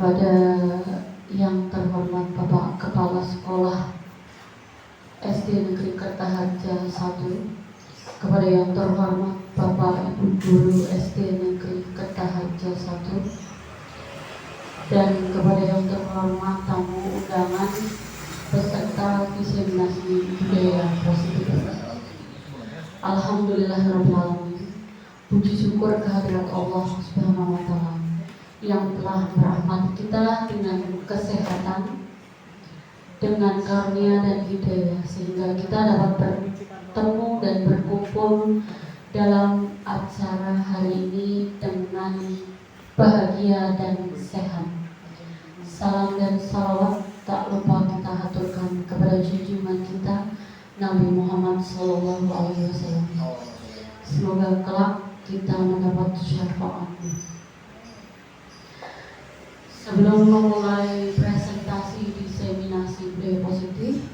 Kepada yang terhormat Bapak Kepala Sekolah SD Negeri Kertaharja 1, kepada yang terhormat Bapak Ibu Guru SD Negeri Kertaharja 1, dan kepada yang terhormat tamu undangan peserta diseminasi budaya positif. Alhamdulillahirabbil alamin. Puji syukur kehadirat Allah Subhanahu wa taala yang telah merahmati kita dengan kesehatan, dengan karunia dan hidayah, sehingga kita dapat bertemu dan berkumpul dalam acara hari ini dengan bahagia dan sehat. Salam dan salawat tak lupa kita haturkan kepada junjungan kita Nabi Muhammad SAW. Semoga kelak kita mendapat syafaatnya. Sebelum memulai presentasi diseminasi budaya positif,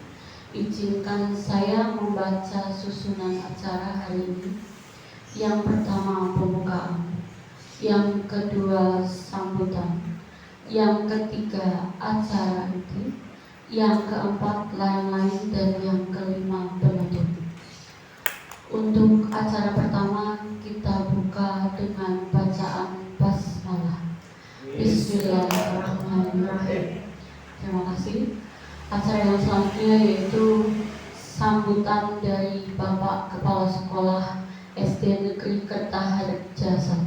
izinkan saya membaca susunan acara hari ini. Yang pertama pembukaan, yang kedua sambutan, yang ketiga acara inti, yang keempat lain-lain, dan yang kelima penutup. Untuk acara pertama kita buka dengan bacaan basmalah. Bismillahirrahmanirrahim. Terima kasih. Acara yang selanjutnya yaitu sambutan dari Bapak Kepala Sekolah SD Negeri Kertaharja 1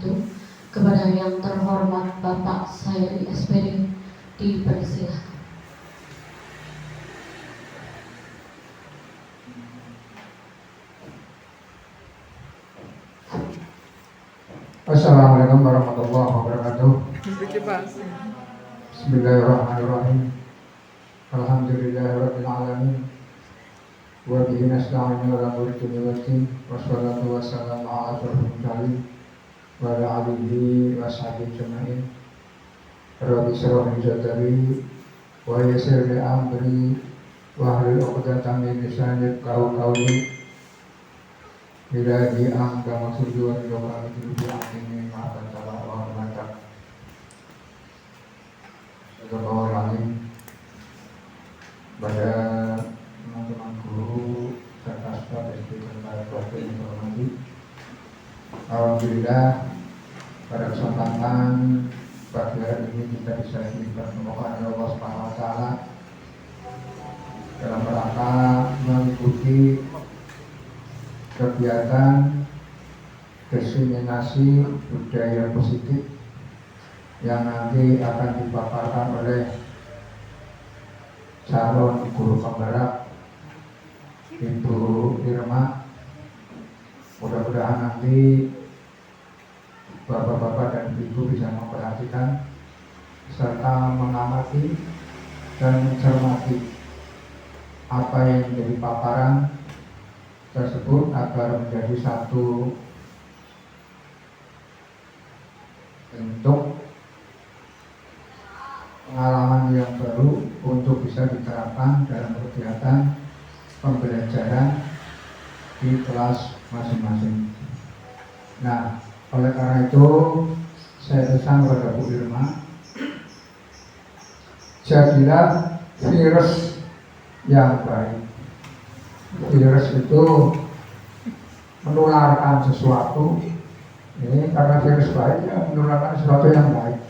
kepada yang terhormat Bapak Sairi SPD. Dipersilahkan. Assalamualaikum warahmatullahi wabarakatuh. Bismillahirrahmanirrahim. Alhamdulillahirabbil alamin. Wa bihi nasta'inu ala umuri dunya waddin. Wassalatu wassalamu ala asyrofil mursalin wa ala alihi wa sahbihi ajma'in. Rabbi shrah li sadri wa yassir li amri wa hlul 'uqdatam min lisani yafqahu qawli. Bilahi angka maksudun doa itu diamini maafkan salah orang mantap. Semoga orang pada teman-teman guru serta staf SD Kertaharja yang terhormati. Alhamdulillah pada kesempatan pagi hari ini kita bisa dipertemukan oleh Allah Subhanahu wa taala dalam rangka mengikuti kegiatan diseminasi budaya positif yang nanti akan dipaparkan oleh calon guru penggerak Ibu Irma. Mudah-mudahan nanti bapak-bapak dan ibu bisa memperhatikan serta mengamati dan mencermati apa yang menjadi paparan tersebut agar menjadi satu bentuk pengalaman yang baru untuk bisa diterapkan dalam kegiatan pembelajaran di kelas masing-masing. Nah, oleh karena itu saya pesan kepada Bu Irma, jadilah virus yang baik. Virus itu menularkan sesuatu. Ini karena virus baik ya menularkan sesuatu yang baik.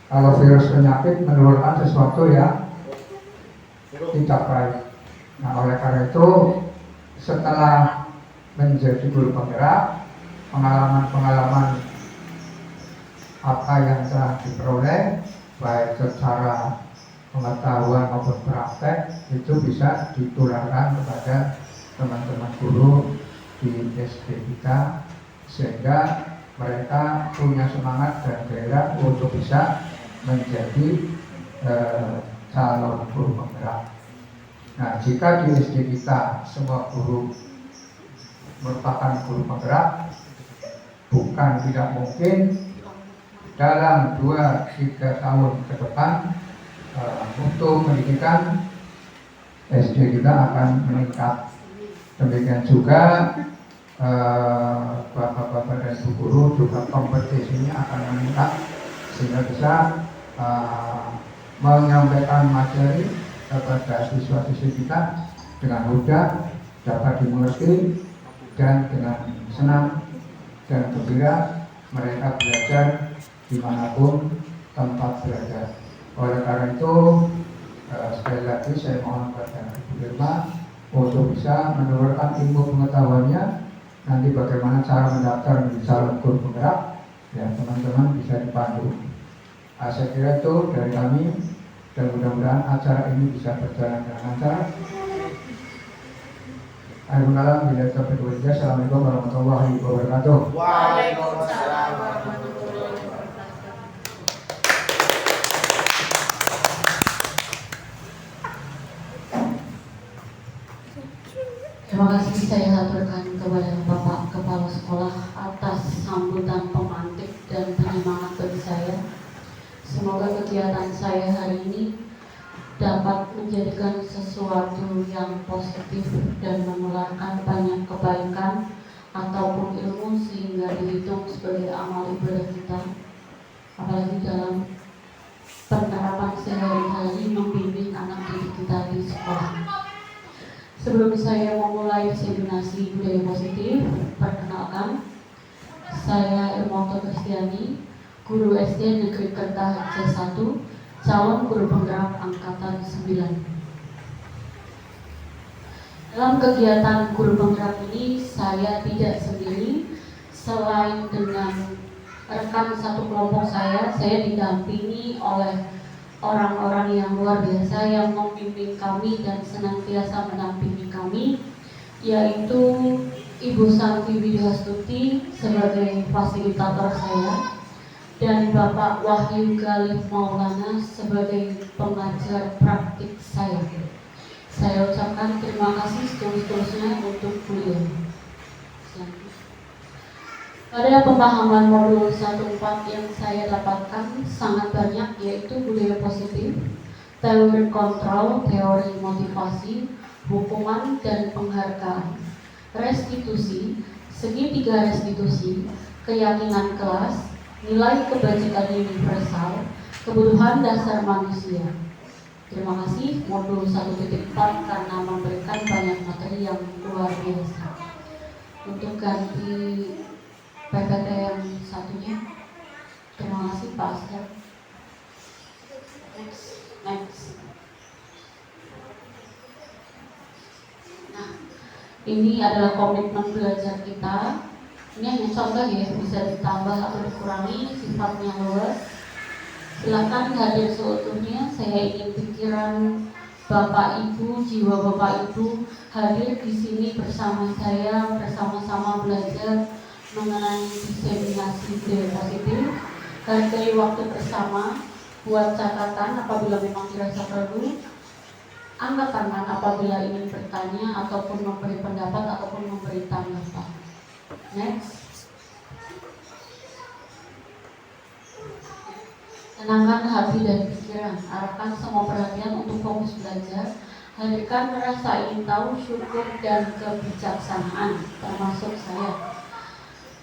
Kalau virus penyakit menularkan sesuatu yang tidak baik. Nah, oleh karena itu setelah menjadi guru penggerak, pengalaman-pengalaman apa yang telah diperoleh baik secara pengetahuan maupun praktek itu bisa ditularkan kepada teman-teman guru di SD kita, sehingga mereka punya semangat dan gairah untuk bisa menjadi calon guru penggerak. Nah, jika di SD kita semua guru merupakan guru penggerak, bukan tidak mungkin dalam 2-3 tahun ke depan mutu pendidikan SD kita akan meningkat. Demikian juga bapak-bapak dan ibu guru juga kompetisinya akan meningkat, sehingga bisa menyampaikan materi kepada siswa-siswi kita dengan mudah, dapat dimengerti, dan dengan senang dan gembira mereka belajar dimanapun tempat belajar. Oleh karena itu, sekali lagi saya mohon kepada Ibu Irma untuk bisa menurunkan ilmu pengetahuannya. Nanti bagaimana cara mendaftar menjadi calon guru penggerak, ya teman-teman bisa dipandu. Saya kira itu dari kami, dan mudah-mudahan acara ini bisa berjalan dengan lancar. Assalamualaikum warahmatullahi wabarakatuh. Waalaikumsalam warahmatullahi wabarakatuh. Terima kasih saya haturkan kepada Bapak Kepala Sekolah atas sambutan pemantik dan penyemangat bagi saya. Semoga kegiatan saya hari ini dapat menjadikan sesuatu yang positif dan menularkan banyak kebaikan ataupun ilmu sehingga dihitung sebagai amal ibadah kita, apalagi dalam penerapan sehari-hari membimbing anak didik kita di sekolah. Sebelum saya memulai diseminasi budaya positif, perkenalkan, saya Irmonto Kristiani, guru SD Negeri Kertah C1, calon guru penggerak angkatan 9. Dalam kegiatan guru penggerak ini, saya tidak sendiri. Selain dengan rekan satu kelompok saya didampingi oleh orang-orang yang luar biasa yang membimbing kami dan senantiasa mendampingi kami, yaitu Ibu Santi Widyastuti sebagai fasilitator saya dan Bapak Wahyu Galih Maulana sebagai pengajar praktik saya. Saya ucapkan terima kasih setulus-tulusnya untuk beliau. Pada pemahaman modul 14 yang saya dapatkan sangat banyak, yaitu budaya positif, teori kontrol, teori motivasi, hukuman dan penghargaan, restitusi, segitiga restitusi, keyakinan kelas, nilai kebajikan universal, kebutuhan dasar manusia. Terima kasih modul 1.4 karena memberikan banyak materi yang luar biasa. Untuk ganti PPT yang satunya, terima kasih Pak Aster. Next. Nah, ini adalah komitmen belajar kita. Ini hanya contoh ya, bisa ditambah atau dikurangi, sifatnya luas. Silakan hadir seutuhnya. Saya ingin pikiran Bapak Ibu, jiwa Bapak Ibu hadir di sini bersama saya, bersama-sama belajar mengenai diseminasi budaya positif. Hargai waktu bersama, buat catatan apabila memang dirasa perlu, angkat tangan apabila ingin bertanya ataupun memberi pendapat ataupun memberi tanggapan. Next. Tenangkan hati dan pikiran, arahkan semua perhatian untuk fokus belajar. Hadirkan rasa ingin tahu, syukur dan kebijaksanaan, termasuk saya.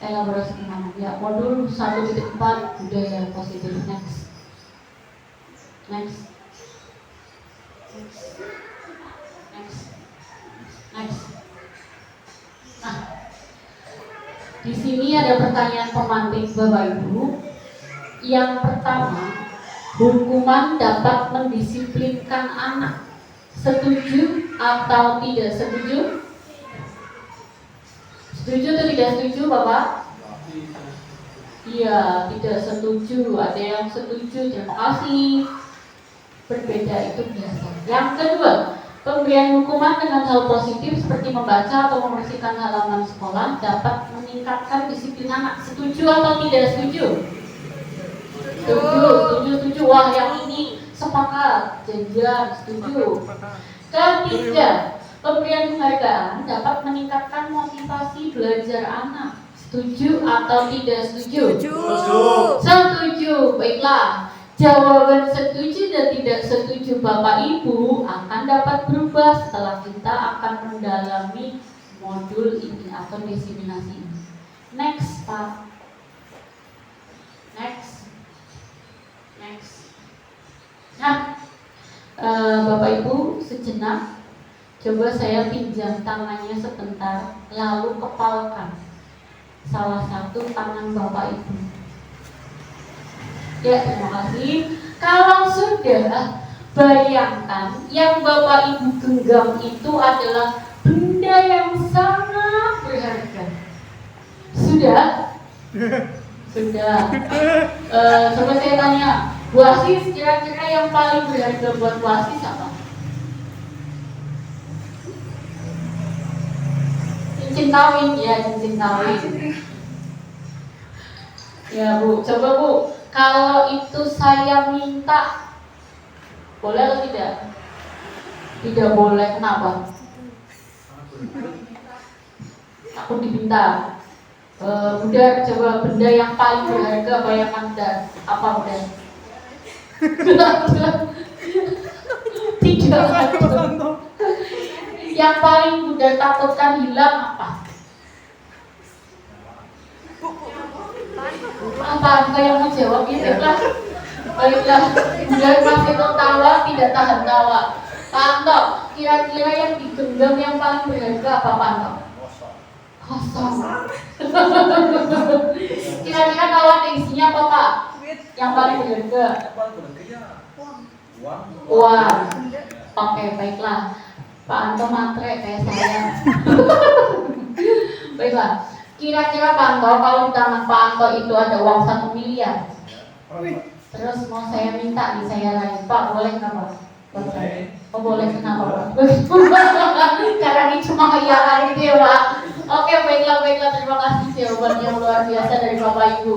Elaborasi kemana? Ya, modul 1.4 budaya positif. Next. Nah, di sini ada pertanyaan pemantik Bapak Ibu. Yang pertama, hukuman dapat mendisiplinkan anak. Setuju atau tidak setuju? Setuju atau tidak setuju, Bapak? Iya, tidak setuju. Ada yang setuju, terima kasih. Berbeda itu biasa. Yang kedua, pemberian hukuman dengan hal positif seperti membaca atau membersihkan halaman sekolah dapat meningkatkan disiplin anak. Setuju atau tidak setuju? Setuju. Wah, yang ini sepakat. Janjian, setuju. Ketiga, pemberian penghargaan dapat meningkatkan motivasi belajar anak. Setuju atau tidak setuju? Setuju. Baiklah, jawaban setuju dan tidak setuju Bapak Ibu akan dapat berubah setelah kita akan mendalami modul ini atau diseminasi ini. Next, Pak. Next. Nah, Bapak Ibu sejenak, coba saya pinjam tangannya sebentar, lalu kepalkan salah satu tangan Bapak Ibu. Ya, terima kasih. Kalau sudah, bayangkan yang Bapak Ibu genggam itu adalah benda yang sangat berharga. Sudah? Sudah. Coba saya tanya, Bu Asis, kira-kira yang paling berharga buat Bu Asis apa? Cincin kawin, ya cincin kawin. Ya Bu, coba Bu, kalau itu saya minta, boleh atau tidak? Tidak boleh, kenapa? Aku diminta. Bunda, coba benda yang paling berharga bayangkan Bunda. Apa Bunda? Tidak ada. Yang paling Bunda takutkan hilang apa? Apa yang mau jawab ini? Baiklah, Bunda masih tertawa, tidak tahan tawa. Pak Anto, kira-kira yang digenggam yang paling berharga apa Pak Anto? Kosong. Kira-kira kalau ada isinya apa Pak? Yang paling berharga? Uang. Oke, baiklah. Pak Anto matre kayak saya. Baiklah. Kira-kira Pak Anto, kalau di tangan Pak Anto itu ada uang 1 miliar. Terus mau saya minta nih, saya lagi, Pak boleh nggak Pak? Oh boleh, kenapa Pak? Karena ini cuma khayalan gitu ya Pak. Oke, baiklah, terima kasih jawaban yang luar biasa dari Bapak Ibu.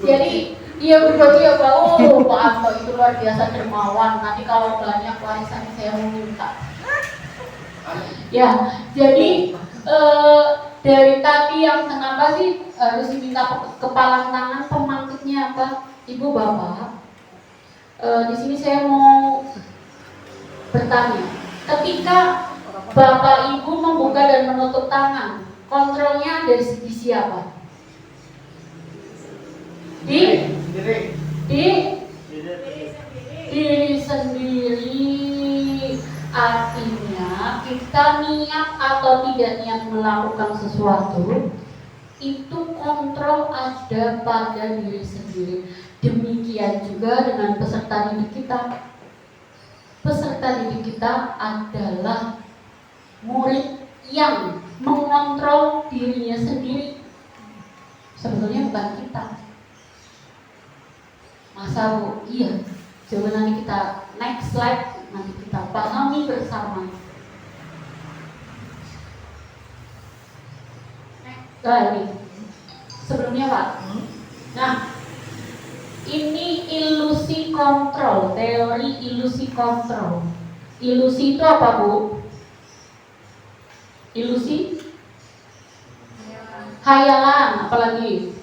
Jadi dia berbagi ya Pak, oh Pak Anto itu luar biasa dermawan. Nanti kalau banyak warisan saya mau minta. Ya, jadi dari tadi yang kenapa sih harus diminta kepala tangan, pemangkitnya apa? Ibu Bapak, di sini saya mau bertanya, ketika Bapak Ibu membuka dan menutup tangan, kontrolnya dari segi siapa? Di diri sendiri. Artinya kita niat atau tidak niat melakukan sesuatu, itu kontrol ada pada diri sendiri. Demikian juga dengan peserta didik kita. Peserta didik kita adalah murid yang mengontrol dirinya sendiri. Sebetulnya bukan kita. Masa Bu? Iya. Coba nanti kita next slide, nanti kita pahami bersama. Ini sebelumnya Pak. Nah, ini ilusi kontrol, teori ilusi kontrol. Ilusi itu apa Bu? Ilusi? Khayalan, apalagi?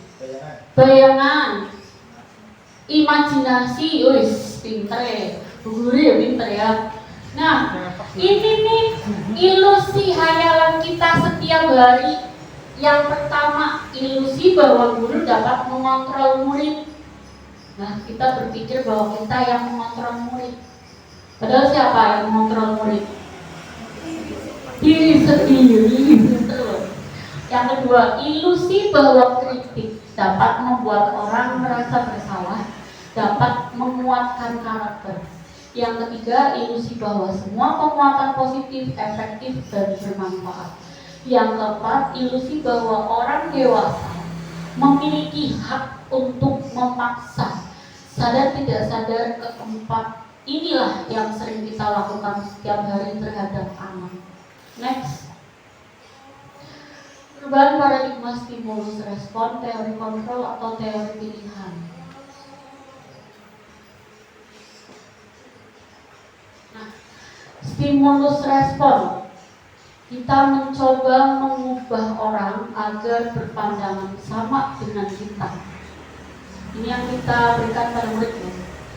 Bayangan, imajinasi, wis pinter ya, Bu Guru ya pinter ya. Nah, ini nih ilusi khayalan kita setiap hari. Yang pertama, ilusi bahwa guru dapat mengontrol murid. Nah, kita berpikir bahwa kita yang mengontrol murid. Padahal siapa yang mengontrol murid? Diri sendiri. Yang kedua, ilusi bahwa kritik dapat membuat orang merasa bersalah, dapat menguatkan karakter. Yang ketiga, ilusi bahwa semua penguatan positif, efektif, dan bermanfaat. Yang keempat, ilusi bahwa orang dewasa memiliki hak untuk memaksa. Sadar tidak sadar, keempat inilah yang sering kita lakukan setiap hari terhadap anak. Next. Perubahan paradigma stimulus respon, teori kontrol atau teori pilihan. Nah, stimulus respon, kita mencoba mengubah orang agar berpandangan sama dengan kita. Ini yang kita berikan pada murid.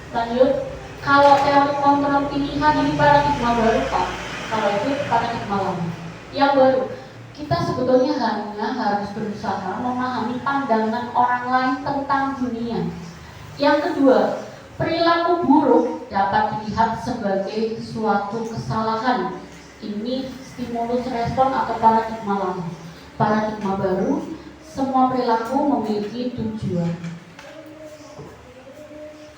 Lanjut, kalau teori kontrol pilihan ini paradigma baru Pak. Kalau itu paradigma lama. Yang baru, kita sebetulnya hanya harus berusaha memahami pandangan orang lain tentang dunia. Yang kedua, perilaku buruk dapat dilihat sebagai suatu kesalahan. Ini stimulus respon atau paradigma lama. Paradigma baru, semua perilaku memiliki tujuan.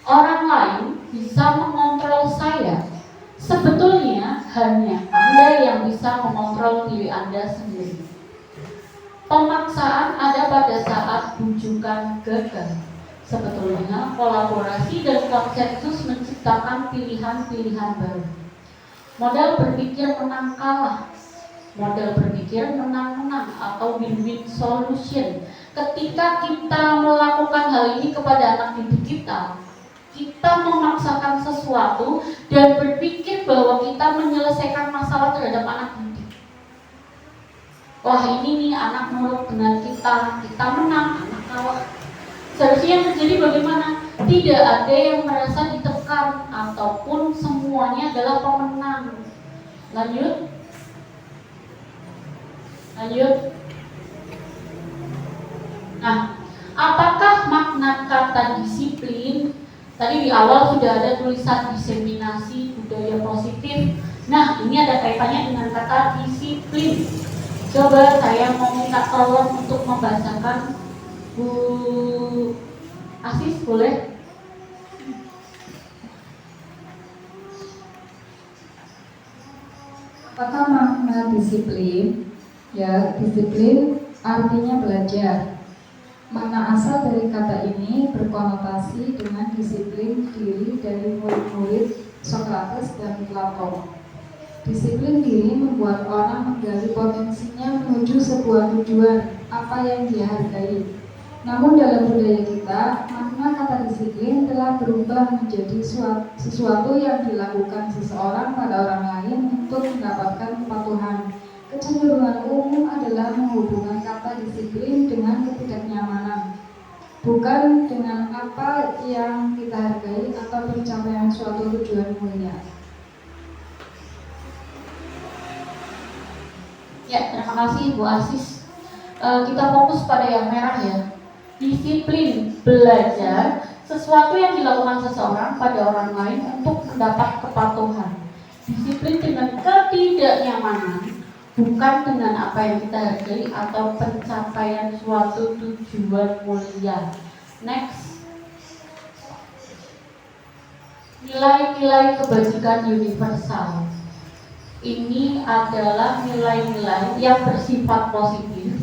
Orang lain bisa mengontrol saya. Sebetulnya hanya Anda yang bisa mengontrol diri Anda sendiri. Pemaksaan ada pada saat bujukan gagal. Sebetulnya kolaborasi dan konsensus menciptakan pilihan-pilihan baru. Model berpikir menang kalah, model berpikir menang-menang atau win-win solution. Ketika kita melakukan hal ini kepada anak didik kita, kita memaksakan sesuatu dan berpikir bahwa kita menyelesaikan masalah terhadap anak didik. Wah, ini nih anak nurut dengan kita menang, anak kalah. Seharusnya yang terjadi bagaimana? Tidak ada yang merasa ditekan ataupun semuanya adalah pemenang. Lanjut. Nah, apakah makna kata disiplin? Tadi di awal sudah ada tulisan diseminasi budaya positif. Nah, ini ada kaitannya dengan kata disiplin. Coba saya mau minta tolong untuk membacakan Bu Asis, boleh? Apakah makna disiplin? Ya, disiplin artinya belajar. Makna asal dari kata ini berkonotasi dengan disiplin diri dari murid-murid Sokrates dan Plato. Disiplin diri membuat orang menggali potensinya menuju sebuah tujuan, apa yang dia hargai. Namun dalam budaya kita, makna kata disiplin telah berubah menjadi sesuatu yang dilakukan seseorang pada orang lain untuk mendapatkan kepatuhan. Kecenderungan umum adalah menghubungkan kata disiplin dengan ketidaknyamanan, bukan dengan apa yang kita hargai atau pencapaian suatu tujuan mulia. Ya, terima kasih Bu Asis. Kita fokus pada yang merah ya. Disiplin belajar sesuatu yang dilakukan seseorang pada orang lain untuk mendapat kepatuhan. Disiplin dengan ketidaknyamanan, bukan dengan apa yang kita hargai atau pencapaian suatu tujuan mulia. Next. Nilai-nilai kebajikan universal. Ini adalah nilai-nilai yang bersifat positif,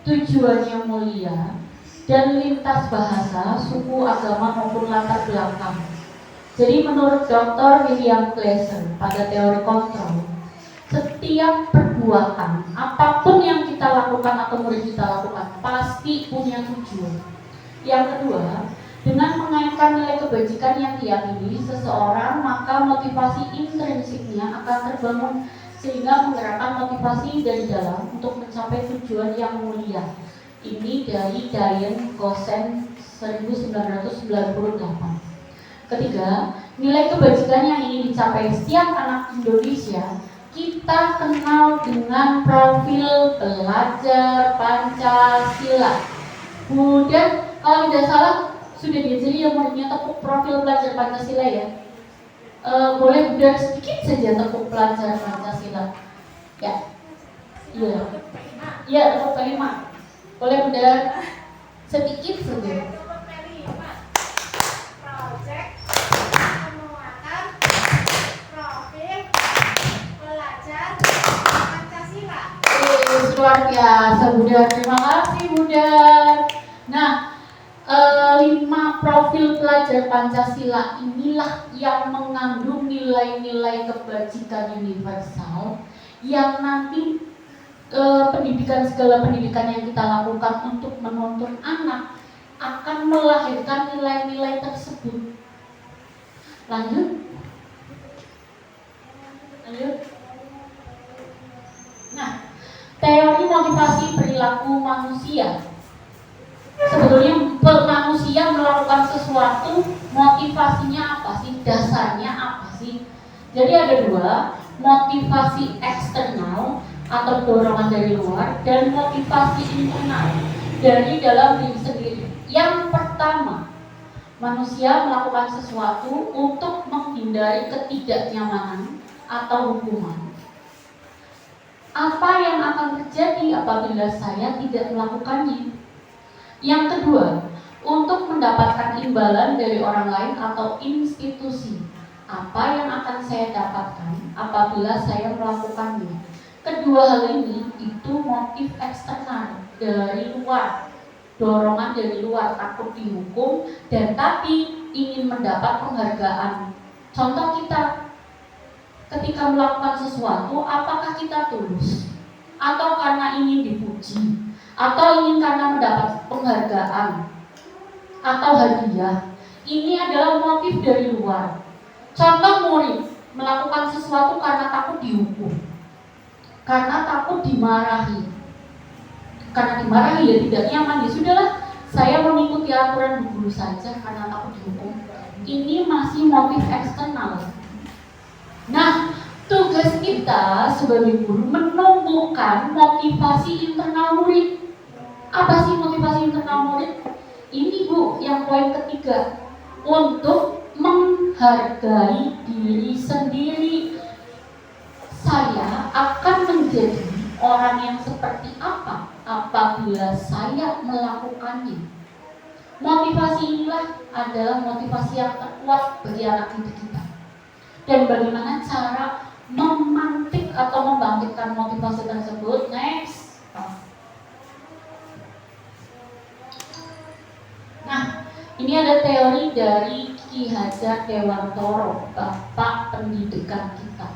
tujuannya mulia, dan lintas bahasa, suku, agama maupun latar belakang. Jadi menurut Dr. William Glasser pada teori kontrol, setiap perbuatan, apapun yang kita lakukan atau murid kita lakukan, pasti punya tujuan. Yang kedua, dengan mengaitkan nilai kebajikan yang diyakini seseorang, maka motivasi intrinsiknya akan terbangun sehingga menggerakkan motivasi dari dalam untuk mencapai tujuan yang mulia. Ini dari Diane Gosen 1998. Ketiga, nilai kebajikan yang ingin dicapai setiap anak Indonesia kita kenal dengan profil pelajar Pancasila. Kemudian kalau tidak salah sudah diajari yang muridnya tepuk profil pelajar Pancasila ya. Boleh Bunda sedikit saja tepuk pelajar Pancasila. Ya. Iya. Iya, tepuk P5. Boleh Bunda sedikit saja. Project penguatan profil pelajar Pancasila. Luar biasa Bunda. Terima kasih Bunda. Nah, 5 profil pelajar Pancasila inilah yang mengandung nilai-nilai kebajikan universal yang nanti segala pendidikan yang kita lakukan untuk menuntun anak akan melahirkan nilai-nilai tersebut. Lanjut. Nah, teori motivasi perilaku manusia. Sebetulnya manusia melakukan sesuatu, motivasinya apa sih? Dasarnya apa sih? Jadi ada 2, motivasi eksternal atau dorongan dari luar dan motivasi internal dari dalam diri sendiri. Yang pertama, manusia melakukan sesuatu untuk menghindari menghindari ketidaknyamanan atau hukuman. Apa yang akan terjadi apabila saya tidak melakukannya? Yang kedua, untuk mendapatkan imbalan dari orang lain atau institusi. Apa yang akan saya dapatkan apabila saya melakukannya? Kedua hal ini itu motif eksternal dari luar, dorongan dari luar, takut dihukum dan tapi ingin mendapat penghargaan. Contoh kita ketika melakukan sesuatu, apakah kita tulus atau karena ingin dipuji atau ingin karena mendapat penghargaan atau hadiah? Ini adalah motif dari luar. Contoh murid melakukan sesuatu karena takut dihukum, karena takut dimarahi. Karena dimarahi ya tidak nyaman, ya sudahlah saya mengikuti aturan guru saja karena takut dihukum. Ini masih motif eksternal. Nah, tugas kita sebagai guru menumbuhkan motivasi internal murid. Apa sih motivasi internal murid? Ini Bu, yang poin ketiga, untuk menghargai diri sendiri. Saya akan menjadi orang yang seperti apa apabila saya melakukannya. Motivasi inilah adalah motivasi yang terkuat bagi anak didik kita. Dan bagaimana cara memantik atau membangkitkan motivasi tersebut? Next. Nah, ini ada teori dari Ki Hajar Dewantoro, Bapak Pendidikan kita.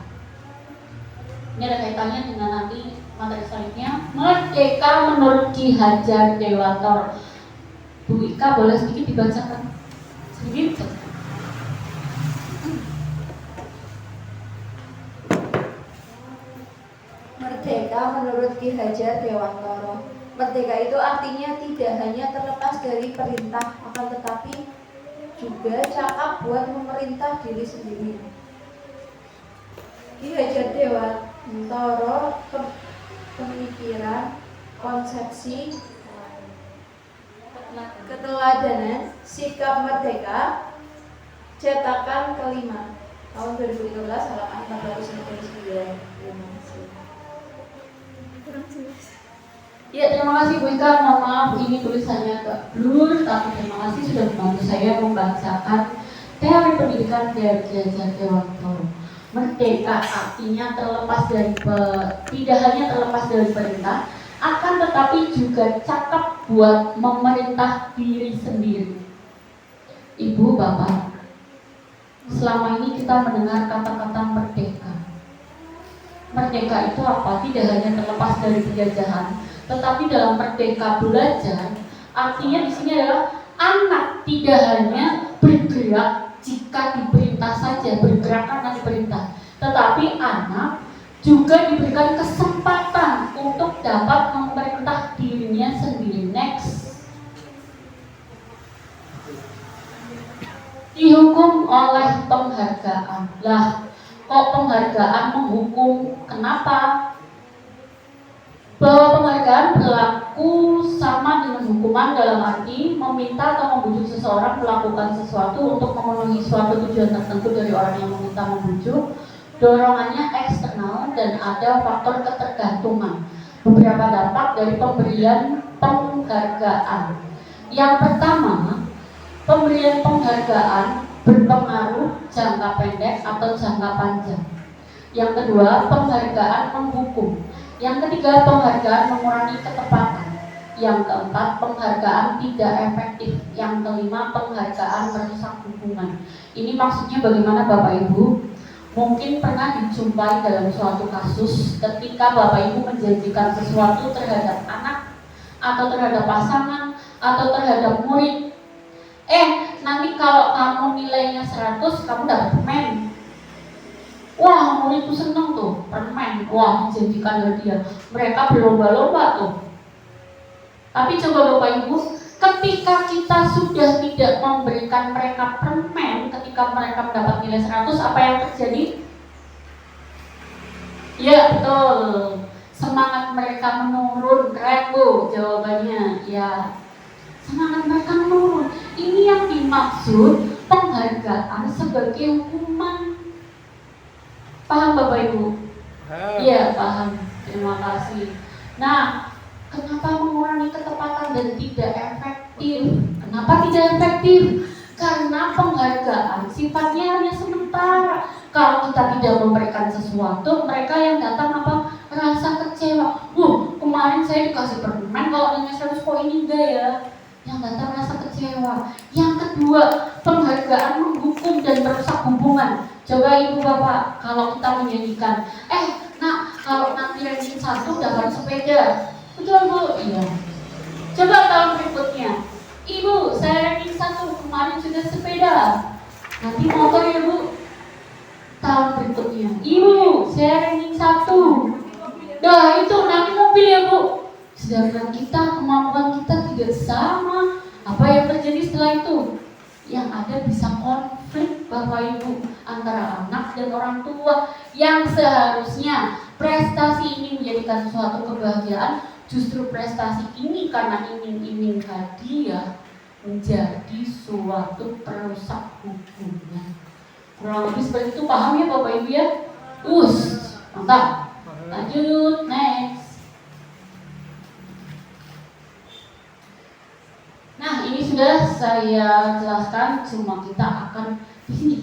Ini ada kaitannya dengan nanti materi selanjutnya. Merdeka menurut Ki Hajar Dewantoro. Bu Ika boleh sedikit dibacakan? Sedikit. Merdeka menurut Ki Hajar Dewantoro. Merdeka itu artinya tidak hanya terlepas dari perintah, akan tetapi juga cakap buat memerintah diri sendiri. Ki Hajar Dewantoro pemikiran, konsepsi, keteladanan, sikap merdeka, cetakan kelima, tahun 2013, halaman 499. Ya, terima kasih Bu Ika. Mohon maaf ini tulisannya agak blur, tapi terima kasih sudah membantu saya membacakan teori pendidikan dari Ki Hajar Dewantoro. Merdeka artinya terlepas dari tidak hanya terlepas dari perintah, akan tetapi juga cakap buat memerintah diri sendiri. Ibu, Bapak, selama ini kita mendengar kata-kata merdeka. Merdeka itu apa? Tidak hanya terlepas dari penjajahan, tetapi dalam merdeka belajar, artinya di sini adalah anak tidak hanya bergerak jika diperintah saja, bergerak karena diperintah, tetapi anak juga diberikan kesempatan untuk dapat memerintah dirinya sendiri. Next. Dihukum oleh penghargaan. Lah, kok penghargaan menghukum? Kenapa? Bahwa penghargaan berlaku sama dengan hukuman dalam arti meminta atau membujuk seseorang melakukan sesuatu untuk memenuhi suatu tujuan tertentu dari orang yang meminta membujuk. Dorongannya eksternal dan ada faktor ketergantungan. Beberapa dampak dari pemberian penghargaan. Yang pertama, pemberian penghargaan berpengaruh jangka pendek atau jangka panjang. Yang kedua, penghargaan menghukum. Yang ketiga, penghargaan mengurangi ketepatan. Yang keempat, penghargaan tidak efektif. Yang kelima, penghargaan merusak hubungan. Ini maksudnya bagaimana Bapak Ibu? Mungkin pernah dijumpai dalam suatu kasus ketika Bapak Ibu menjanjikan sesuatu terhadap anak atau terhadap pasangan atau terhadap murid. Nanti kalau kamu nilainya 100, kamu dapat permen. Wah, muridku seneng tuh, permen. Wah, dijanjikan hadiah. Mereka berlomba-lomba tuh. Tapi coba Bapak Ibu, ketika kita sudah tidak memberikan mereka permen, ketika mereka mendapat nilai 100, apa yang terjadi? Ya, betul. Semangat mereka menurun. Keren Bu jawabannya. Ya, semangat mereka menurun. Ini yang dimaksud penghargaan sebagai hukuman. Paham Bapak Ibu? Iya, paham. Terima kasih. Nah, kenapa mengurangi ketepatan dan tidak efektif? Kenapa tidak efektif? Karena penghargaan sifatnya hanya sementara. Kalau kita tidak memberikan sesuatu, mereka yang datang apa? Rasa kecewa. Kemarin saya dikasih permen, kalau nanya 100 kok ini enggak ya? Yang datang rasa kecewa. Yang kedua, penghargaan menghukum dan merusak hubungan. Coba ibu bapak, kalau kita menyanyikan, nak, kalau nanti ranking 1 dapat sepeda. Betul bu? Iya. Coba tahun berikutnya, ibu, saya ranking 1, kemarin sudah sepeda. Nanti motor ya bu. Tahun berikutnya, ibu, saya ranking 1. Nah itu nanti mobil ya bu. Sedangkan kita, kemampuan kita tidak sama. Apa yang terjadi setelah itu? Yang ada bisa konflik Bapak Ibu antara anak dan orang tua. Yang seharusnya prestasi ini menjadikan suatu kebahagiaan, justru prestasi ini karena iming-iming hadiah menjadi suatu perusak hubungan. Kurang lebih seperti itu, paham ya Bapak Ibu ya? Mantap. Lanjut, next. Nah, ini sudah saya jelaskan, cuma kita akan di sini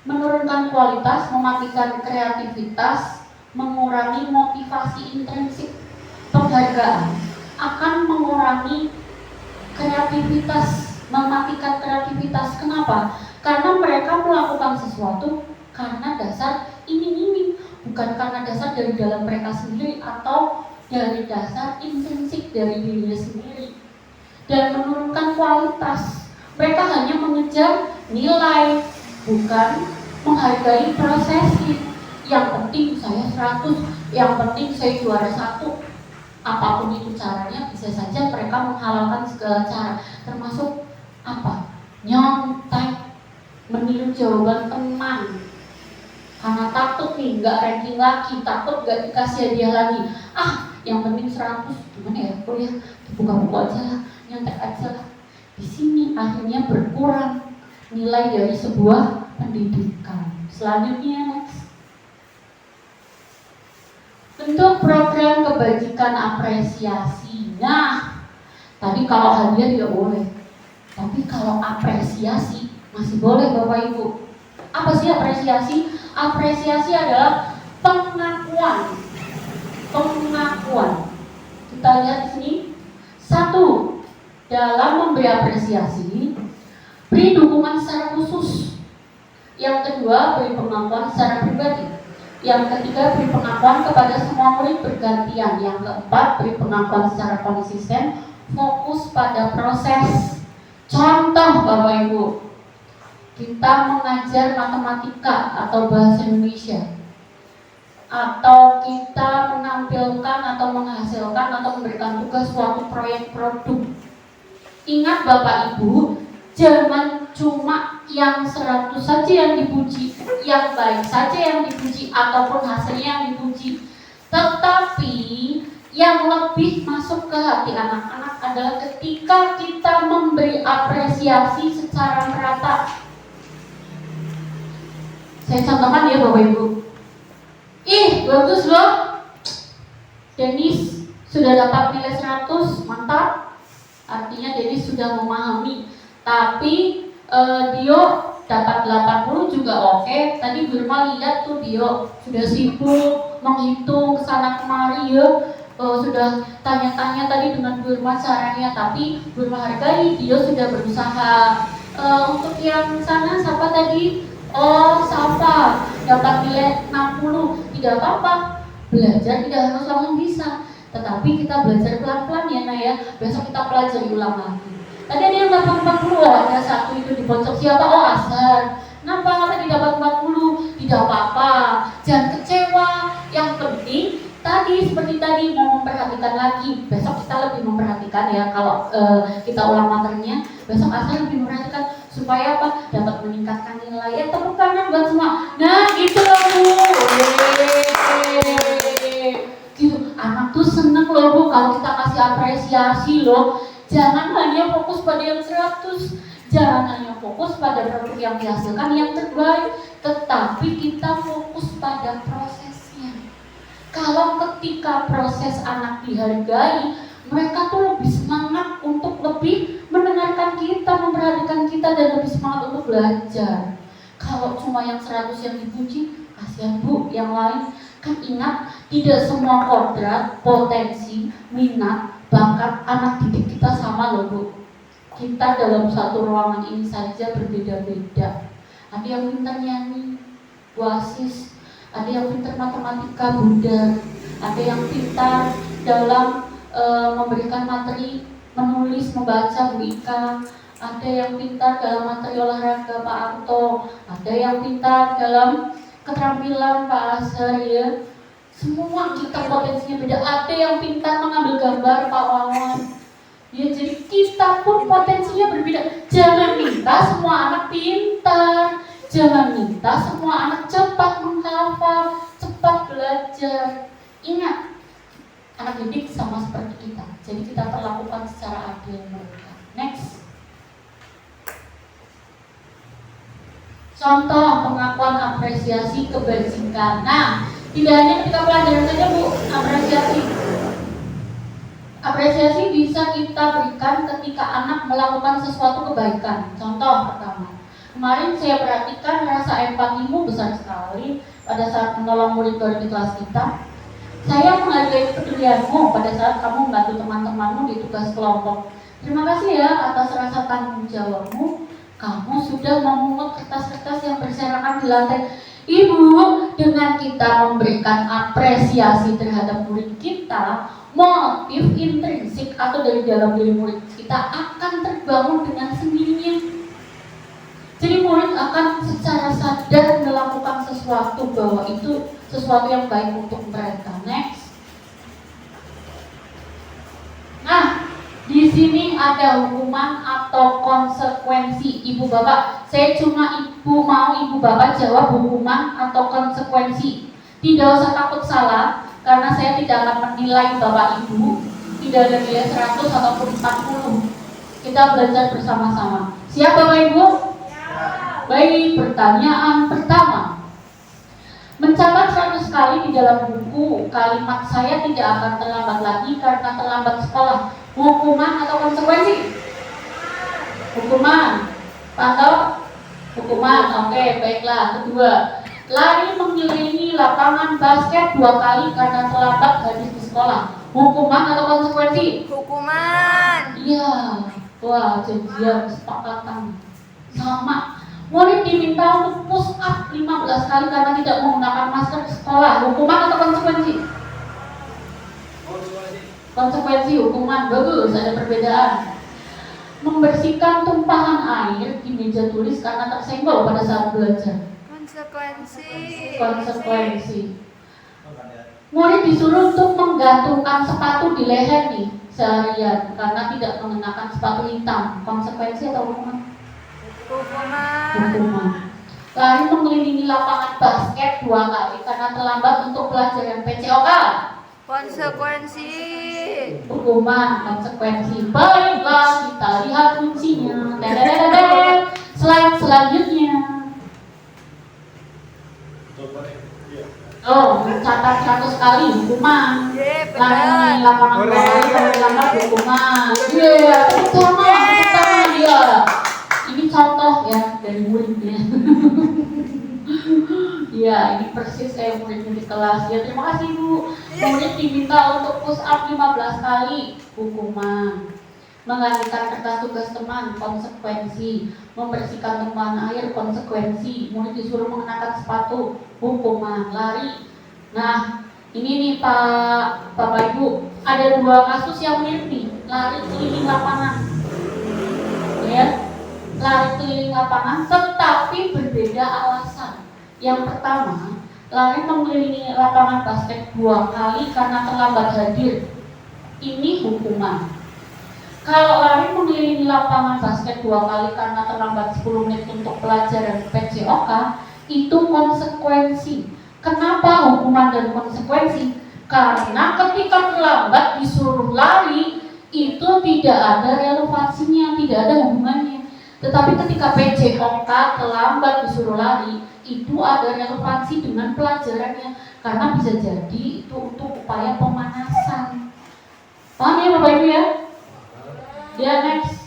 menurunkan kualitas, mematikan kreativitas, mengurangi motivasi intrinsik. Penghargaan akan mengurangi kreativitas, mematikan kreativitas. Kenapa? Karena mereka melakukan sesuatu karena dasar iming-iming, bukan karena dasar dari dalam mereka sendiri atau dari dasar intrinsik dari dirinya sendiri. Dan menurunkan kualitas, mereka hanya mengejar nilai, bukan menghargai prosesnya. Yang penting saya 100, yang penting saya juara 1. Apapun itu caranya, bisa saja mereka menghalalkan segala cara, termasuk apa? Nyontek, meniru jawaban teman, karena takut nih nggak ranking lagi, takut nggak dikasih hadiah lagi. Yang penting 100, gimana ya? Kuliah buka-buka aja lah, nyontek aja lah. Di sini akhirnya berkurang nilai dari sebuah pendidikan. Selanjutnya next. Bentuk program kebajikan apresiasi. Nah, tadi kalau hadiah tidak boleh, tapi kalau apresiasi masih boleh Bapak Ibu. Apa sih apresiasi? Apresiasi adalah pengakuan. Kita lihat di sini. 1. Dalam memberi apresiasi, beri dukungan secara khusus. Yang kedua, beri pengakuan secara pribadi. Yang ketiga, beri pengakuan kepada semua murid bergantian. Yang keempat, beri pengakuan secara konsisten, fokus pada proses. Contoh Bapak Ibu, kita mengajar matematika atau bahasa Indonesia, atau kita menampilkan atau menghasilkan atau memberikan tugas suatu proyek produk. Ingat Bapak Ibu, jangan cuma yang 100 saja yang dipuji, yang baik saja yang dipuji, ataupun hasilnya yang dipuji. Tetapi yang lebih masuk ke hati anak-anak adalah ketika kita memberi apresiasi secara merata. Saya contohkan ya Bapak Ibu. Bagus loh, Denis sudah dapat nilai 100, mantap. Artinya Denis sudah memahami. Tapi Dio dapat 80 juga oke. Tadi Burma lihat tuh Dio sudah sibuk menghitung kesana kemari ya. Sudah tanya-tanya tadi dengan Burma caranya. Tapi Burma hargai Dio sudah berusaha. Untuk yang sana siapa tadi? Safa dapat nilai 60, tidak apa-apa. Belajar tidak harus langsung bisa, tetapi kita belajar pelan-pelan ya Nah ya. Besok kita pelajari ulang lagi. Tadi ada yang dapat 40, ada satu itu di pojok siapa? Asar. Kenapa tadi dapat 40? Tidak apa-apa, jangan kecewa. Yang penting tadi seperti tadi mau memperhatikan lagi. Besok kita lebih memperhatikan ya. Kalau kita ulang materinya, besok Asar lebih memperhatikan supaya apa? Dapat meningkatkan nilai. Ya tepuk tangan buat semua. Nah gitu loh Bu. Gitu. Anak tuh seneng loh Bu kalau kita kasih apresiasi loh. Jangan hanya fokus pada yang 100, jangan hanya fokus pada produk yang dihasilkan yang terbaik, tetapi kita fokus pada ketika proses anak dihargai, mereka tuh lebih semangat untuk lebih mendengarkan kita, memperhatikan kita, dan lebih semangat untuk belajar. Kalau cuma yang 100 yang dipuji, kasihan Bu, yang lain. Kan ingat, tidak semua kodrat, potensi, minat, bakat anak didik kita sama loh Bu. Kita dalam satu ruangan ini saja berbeda-beda. Ada yang pintar nyanyi, wasis, ada yang pintar matematika, Bunda, ada yang pintar dalam memberikan materi, menulis, membaca, Bu Ika, ada yang pintar dalam materi olahraga, Pak Anto, ada yang pintar dalam keterampilan, Pak Azhar, ya. Semua kita potensinya beda. Ada yang pintar mengambil gambar, Pak Wawan. Ya, jadi kita pun potensinya berbeda. Jangan minta semua anak pintar, jangan minta semua anak cepat menghafal, cepat belajar. Ingat, anak didik sama seperti kita. Jadi kita perlakukan secara adil mereka. Next. Contoh pengakuan apresiasi kebajikan. Nah, tidak hanya ketika pelajaran saja Bu, apresiasi. Apresiasi bisa kita berikan ketika anak melakukan sesuatu kebaikan. Contoh pertama, kemarin saya perhatikan rasa empatimu besar sekali pada saat menolong murid baru di kelas kita. Saya menghargai kepedulianmu pada saat kamu membantu teman-temanmu di tugas kelompok. Terima kasih ya atas rasa tanggung jawabmu. Kamu sudah memungut kertas-kertas yang berserakan di lantai. Ibu, dengan kita memberikan apresiasi terhadap murid kita, motif intrinsik atau dari dalam diri murid kita akan terbangun dengan sendirinya. Jadi murid akan secara sadar melakukan sesuatu bahwa itu sesuatu yang baik untuk mereka. Next. Nah, di sini ada hukuman atau konsekuensi. Ibu bapak, saya cuma mau ibu bapak jawab hukuman atau konsekuensi. Tidak usah takut salah, karena saya tidak akan menilai bapak ibu. Tidak ada nilai 100 ataupun 40. Kita belajar bersama-sama. Siap bapak ibu? Baik, pertanyaan pertama. Mencatat 100 kali di dalam buku, kalimat saya tidak akan terlambat lagi karena terlambat sekolah. Hukuman atau konsekuensi? Hukuman. Pantau? Hukuman. Oke, baiklah. Kedua, lari mengelilingi lapangan basket 2 kali karena terlambat habis di sekolah. Hukuman atau konsekuensi? Hukuman. Iya. Wah, jadian kesepakatan. Sama. Murid diminta untuk push up 15 kali karena tidak menggunakan masker di sekolah. Hukuman atau konsekuensi? Konsekuensi, hukuman. Bagus, ada perbedaan. Membersihkan tumpahan air di meja tulis karena tersenggol pada saat belajar. Konsekuensi. Murid disuruh untuk menggantungkan sepatu di leher nih seharian karena tidak mengenakan sepatu hitam. Konsekuensi atau hukuman? Hukuman. Lari mengelilingi lapangan basket 2 kali karena terlambat untuk pelajaran PCOK. Konsekuensi. Hukuman, konsekuensi. Baiklah, kita lihat kuncinya. Slide selanjutnya. Oh, mencatat 100 kali hukuman. Lari lapangan basket terlambat hukuman. Iya, sama dia. Ini contoh ya dari muridnya. Ya, ini persis kayak muridnya di kelas. Ya, terima kasih Bu. Murid diminta untuk push up 15 kali, hukuman. Mengalihkan kertas tugas teman, konsekuensi. Membersihkan tumpahan air, konsekuensi. Murid disuruh mengenakan sepatu, hukuman. Lari. Nah, ini nih Bapak Ibu, ada 2 kasus yang mirip nih. Lari keliling lapangan. Ya. Lari keliling lapangan tetapi berbeda alasan. Yang pertama, lari mengelilingi lapangan basket 2 kali karena terlambat hadir. Ini hukuman. Kalau lari mengelilingi lapangan basket 2 kali karena terlambat 10 menit untuk pelajaran PCOK, itu konsekuensi. Kenapa hukuman dan konsekuensi? Karena ketika terlambat disuruh lari, itu tidak ada relevansinya, tidak ada hubungannya. Tetapi ketika PCOK terlambat disuruh lari, itu ada relevansi dengan pelajarannya, karena bisa jadi itu untuk upaya pemanasan. Paham ya Bapak Ibu ya? Ya, next.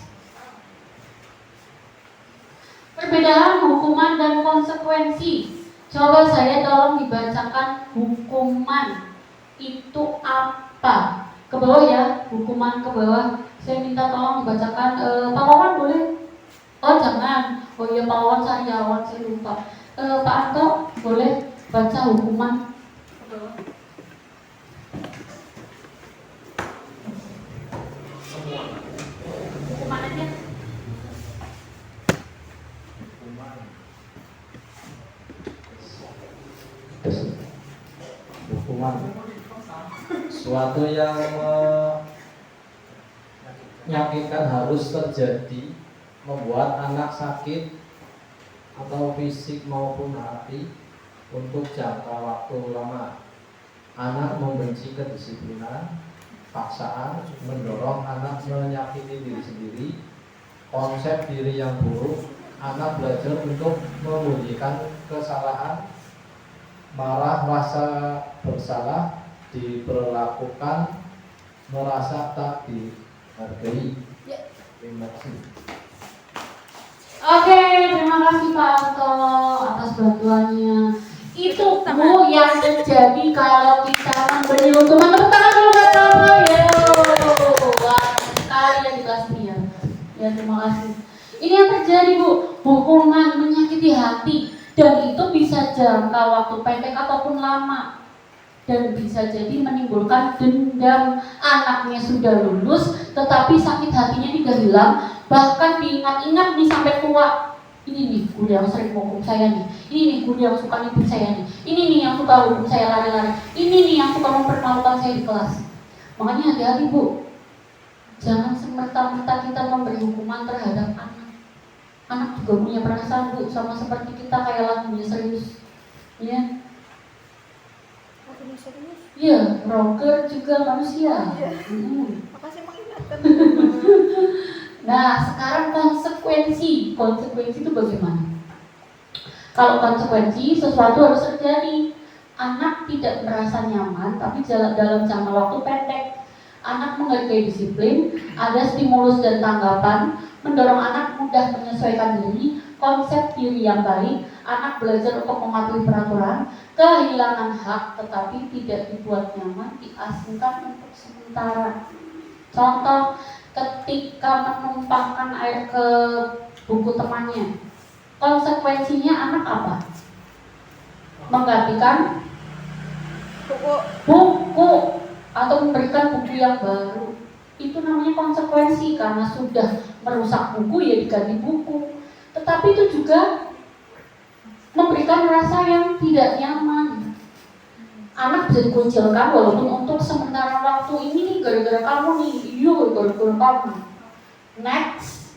Perbedaan hukuman dan konsekuensi. Coba saya tolong dibacakan hukuman itu apa? Ke bawah ya, hukuman ke bawah. Saya minta tolong dibacakan. Pak Wawan boleh? Oh jangan. Oh iya Pak Wawan Sariawan, saya lupa. Pak Anto boleh baca hukuman ke bawah. Hukuman aja. Hukuman suatu yang menyakitkan harus terjadi, membuat anak sakit atau fisik maupun hati untuk jangka waktu lama. Anak membenci kedisiplinan, paksaan, mendorong anak menyakiti diri sendiri, konsep diri yang buruk, anak belajar untuk menyembunyikan kesalahan, marah, rasa bersalah, diperlakukan, merasa tak dihargai. Terima kasih. Oke, terima kasih Pak Anto atas bantuannya. Itu Bu yang terjadi kalau kita memberi hukuman. Tepuk tangan dulu Pak Anto. Ya, wah sekali ya di kelas ini ya. Ya terima kasih. Ini yang terjadi Bu, hukuman menyakiti hati, dan itu bisa jangka waktu pendek ataupun lama, dan bisa jadi menimbulkan dendam. Anaknya sudah lulus tetapi sakit hatinya tidak hilang, bahkan diingat-ingat nih sampai tua. Ini nih guru yang sering menghukum saya nih, ini nih guru yang suka nipu saya nih, ini nih yang suka hukum saya lari-lari, ini nih yang suka mempermalukan saya di kelas. Makanya hati-hati Bu, jangan semerta-merta kita memberi hukuman terhadap anak. Anak juga punya perasaan Bu, sama seperti kita, kayak lagunya Serius. Ya. Iya, rocker juga manusia. Makasih mengingatkan. Nah, sekarang konsekuensi. Konsekuensi itu bagaimana? Kalau konsekuensi, sesuatu harus terjadi. Anak tidak merasa nyaman, tapi dalam jangka waktu pendek. Anak menghargai disiplin, ada stimulus dan tanggapan, mendorong anak mudah menyesuaikan diri, konsep diri yang baik, anak belajar untuk mematuhi peraturan, kehilangan hak tetapi tidak dibuat nyaman, diasingkan untuk sementara. Contoh, ketika menumpahkan air ke buku temannya, konsekuensinya anak apa? Menggantikan buku atau memberikan buku yang baru. Itu namanya konsekuensi, karena sudah merusak buku ya diganti buku. Tetapi itu juga memberikan rasa yang tidak nyaman. Anak bisa dikucilkan walaupun untuk sementara waktu. Ini nih gara-gara kamu nih, iya gara-gara kamu. Next.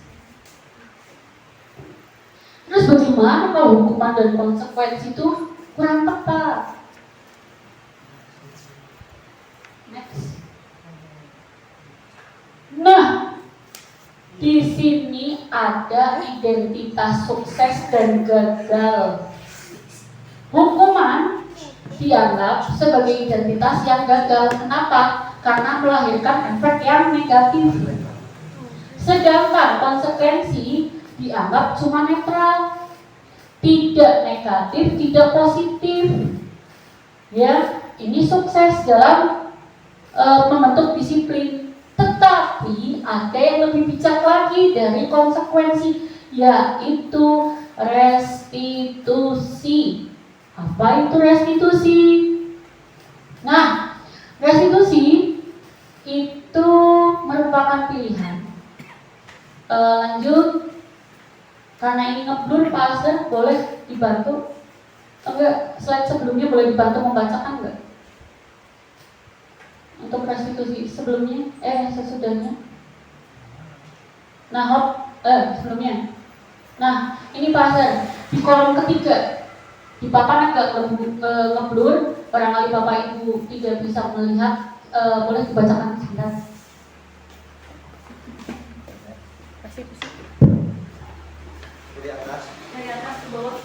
Terus bagaimana kalau hukuman dan konsekuensi itu kurang tepat? Next. Nah, di sini ada identitas sukses dan gagal. Hukuman dianggap sebagai identitas yang gagal. Kenapa? Karena melahirkan efek yang negatif. Sedangkan konsekuensi dianggap cuma netral, tidak negatif, tidak positif. Ya, ini sukses dalam membentuk disiplin. Tetapi ada yang lebih bijak lagi dari konsekuensi, yaitu restitusi. Apa itu restitusi? Nah, restitusi itu merupakan pilihan. Lanjut, karena ini ngeblur, Pak Asder boleh dibantu? Enggak, slide sebelumnya boleh dibantu membacakan enggak? Untuk restitusi sebelumnya, sesudahnya. Nah, sebelumnya. Nah, ini Pak Asder di kolom ketiga. Di papan agak ngeblur, barangkali Bapak Ibu tidak bisa melihat, boleh dibacakan sebentar. Dari atas Dari atas ke bawah.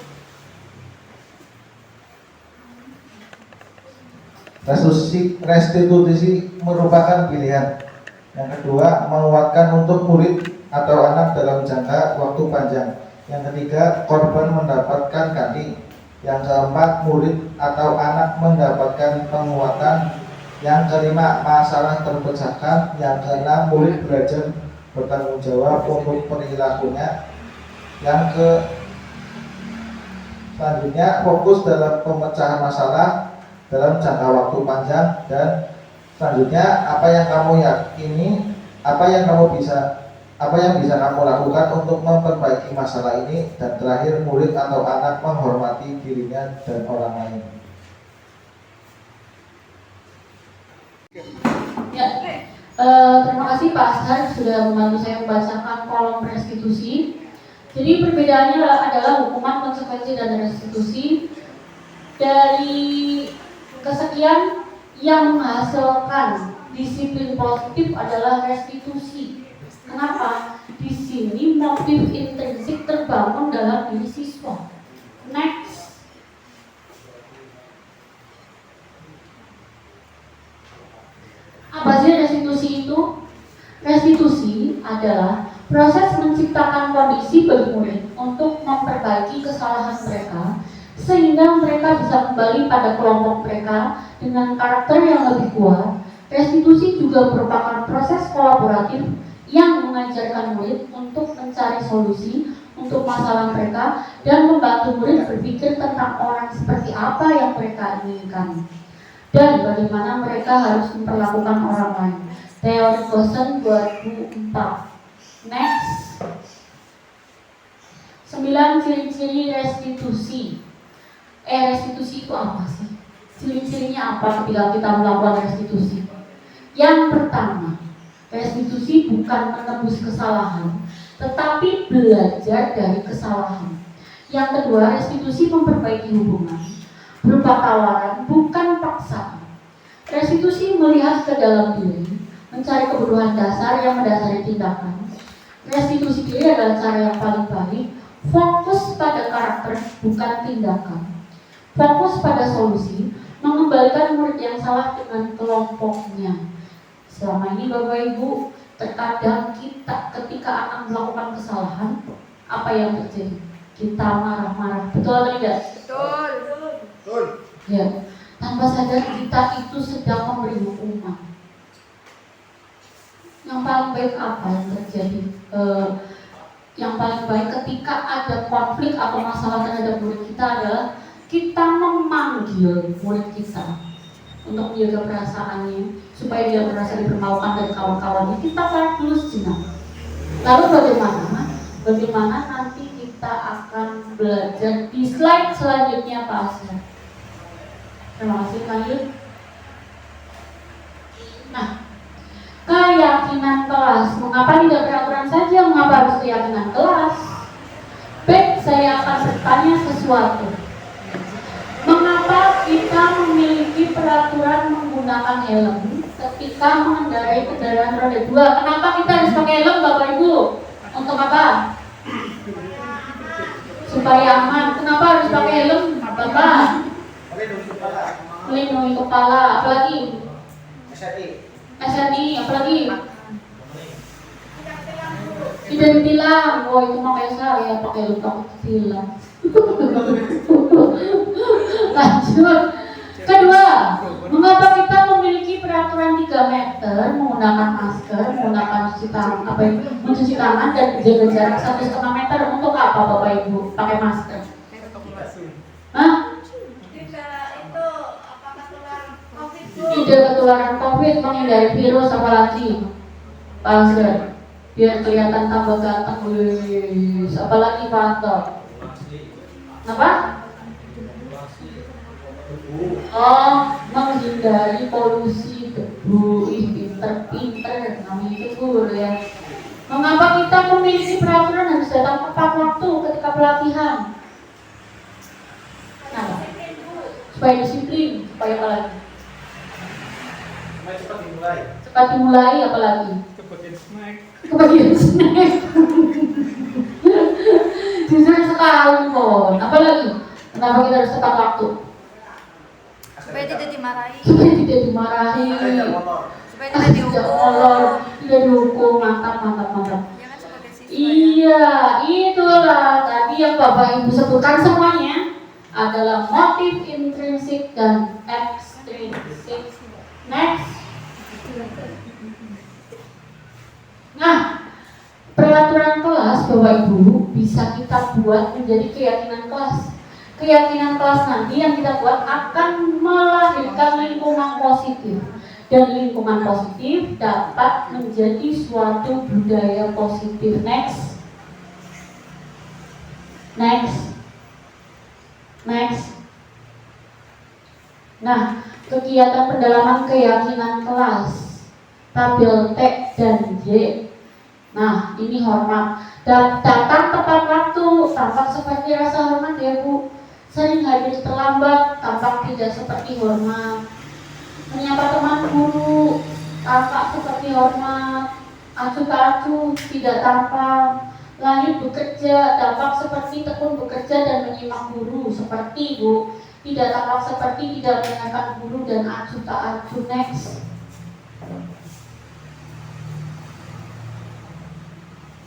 Restitusi merupakan pilihan. Yang kedua, menguatkan untuk murid atau anak dalam jangka waktu panjang. Yang ketiga, korban mendapatkan ganti. Yang keempat, murid atau anak mendapatkan penguatan. Yang kelima, masalah terpecahkan. Yang keenam, murid belajar bertanggung jawab untuk perilakunya. Selanjutnya, fokus dalam pemecahan masalah dalam jangka waktu panjang. Dan selanjutnya, apa yang bisa kamu lakukan untuk memperbaiki masalah ini. Dan terakhir, murid atau anak menghormati dirinya dan orang lain. Ya, terima kasih Pak Ashar sudah membantu saya membacakan kolom restitusi. Jadi perbedaannya adalah hukuman, konsekuensi, dan restitusi. Dari kesekian yang menghasilkan disiplin positif adalah restitusi. Kenapa? Di sini motif intrinsik terbangun dalam diri siswa. Next. Apa sih restitusi itu? Restitusi adalah proses menciptakan kondisi bagi murid untuk memperbaiki kesalahan mereka sehingga mereka bisa kembali pada kelompok mereka dengan karakter yang lebih kuat. Restitusi juga merupakan proses kolaboratif yang mengajarkan murid untuk mencari solusi untuk masalah mereka dan membantu murid berpikir tentang orang seperti apa yang mereka inginkan dan bagaimana mereka harus memperlakukan orang lain. Teori Gosen 2004. Next. 9 ciri-ciri restitusi. Restitusi itu apa sih? Ciri-cirinya apa ketika kita melakukan restitusi? Yang pertama, restitusi bukan menebus kesalahan, tetapi belajar dari kesalahan. Yang kedua, restitusi memperbaiki hubungan, berupa tawaran, bukan paksaan. Restitusi melihat ke dalam diri, mencari kebutuhan dasar yang mendasari tindakan. Restitusi diri adalah cara yang paling baik, fokus pada karakter, bukan tindakan. Fokus pada solusi, mengembalikan murid yang salah dengan kelompoknya. Selama ini Bapak Ibu, terkadang kita ketika anak melakukan kesalahan, apa yang terjadi? Kita marah-marah, betul atau tidak? Betul. Ya, tanpa sadar kita itu sedang memberi hukuman. Yang paling baik apa yang terjadi? Yang paling baik ketika ada konflik atau masalah terhadap murid kita adalah kita memanggil murid kita untuk menjaga perasaannya supaya dia merasa dipermalukan dari kawan-kawannya. Kita tarik dulu sejenak. Lalu bagaimana nanti kita akan belajar di slide selanjutnya Pak Asya. Terima kasih Khalil. Nah, keyakinan kelas. Mengapa tidak peraturan saja? Mengapa harus keyakinan kelas? Baik, saya akan bertanya sesuatu. Mengapa kita memiliki peraturan menggunakan helm ketika mengendarai kendaraan roda 2? Kenapa kita harus pakai helm Bapak Ibu? Untuk apa? Supaya aman. Kenapa harus pakai helm Bapak? Melindungi kepala. Apalagi? SNI. Apalagi? Tidak ditilang. Oh itu makanya saya pakai helm takut ditilang. Lanjut. Kedua, mengapa kita memiliki peraturan 3 meter, menggunakan masker, menggunakan mencuci tangan dan jaga jarak 1,5 meter? Untuk apa Bapak Ibu pakai masker? Hah? Tidak ketularan COVID, menghindari virus, apalagi masker biar kelihatan tambah ganteng, apalagi Pak Anto. Kenapa? Oh, menghindari polusi debu. Pinter-pinter namanya itu guru ya. Mengapa kita memiliki peraturan harus datang tepat waktu ketika pelatihan? Kenapa? Supaya disiplin, supaya apa lagi? Cepat dimulai, apa lagi? Kebagian snack. Jujur sekali, Bon. Apa lagi? Kenapa kita harus tepat waktu? Supaya tidak dimarahi. supaya tidak dimarahi, Supaya tidak dihukum. tidak dihukum. Mantap. Ya kan sebagai siswa ya. Iya, itulah tadi yang Bapak Ibu sebutkan semuanya adalah motif intrinsik dan ekstrinsik. Next. Nah, peraturan kelas Bapak Ibu bisa kita buat menjadi keyakinan kelas. Keyakinan kelas nanti yang kita buat akan melahirkan lingkungan positif. Dan lingkungan positif dapat menjadi suatu budaya positif. Next. Nah, kegiatan pendalaman keyakinan kelas, tabel T dan Y. Nah, ini hormat. Datang tepat waktu, tampak seperti rasa hormat ya Bu. Sering hadir terlambat, tampak tidak seperti hormat. Menyapa teman guru, tampak seperti hormat. Acuh tak acuh, tidak tampak. Lanjut bekerja, tampak seperti tekun bekerja dan menyimak guru. Seperti Bu, tidak tampak seperti tidak mendengarkan guru dan acuh tak acuh. Next.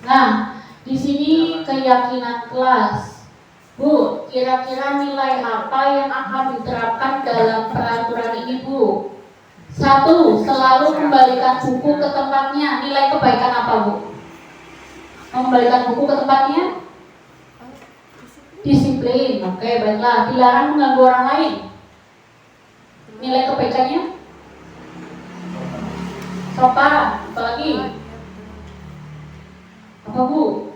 Nah, di sini keyakinan kelas. Bu, kira-kira nilai apa yang akan diterapkan dalam peraturan ini, Bu? 1. Selalu kembalikan buku ke tempatnya. Nilai kebaikan apa, Bu? Mengembalikan buku ke tempatnya? Disiplin. Oke, baiklah. Dilarang mengganggu orang lain. Nilai kebaikannya? Sopan. Apalagi? Apa, Bu?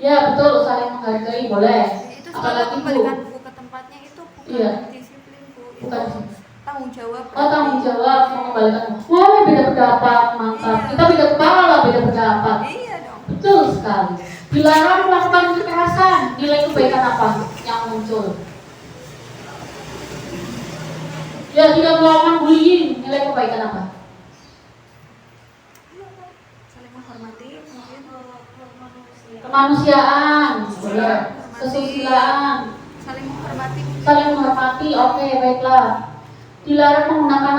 Ya, betul. Saling menghargai. Boleh. Itu Apalagi, selalu Bu? kembalikan buku ke tempatnya itu bukan Iya. disiplin Bu. Itu Bukan. tanggung jawab. Oh, tanggung jawab mengembalikan. Wah, beda pendapat, mantap. Iya. Kita beda kepala, beda pendapat. Iya dong. Betul sekali. Dilarang melakukan kekerasan. Nilai kebaikan apa yang muncul? Ya, tidak melakukan bullying. Nilai kebaikan apa? Saling menghormati mungkin. Kemanusiaan. Boleh. Kesusilaan. Saling menghormati mungkin. Saling menghormati. Oke, baiklah. Dilarang menggunakan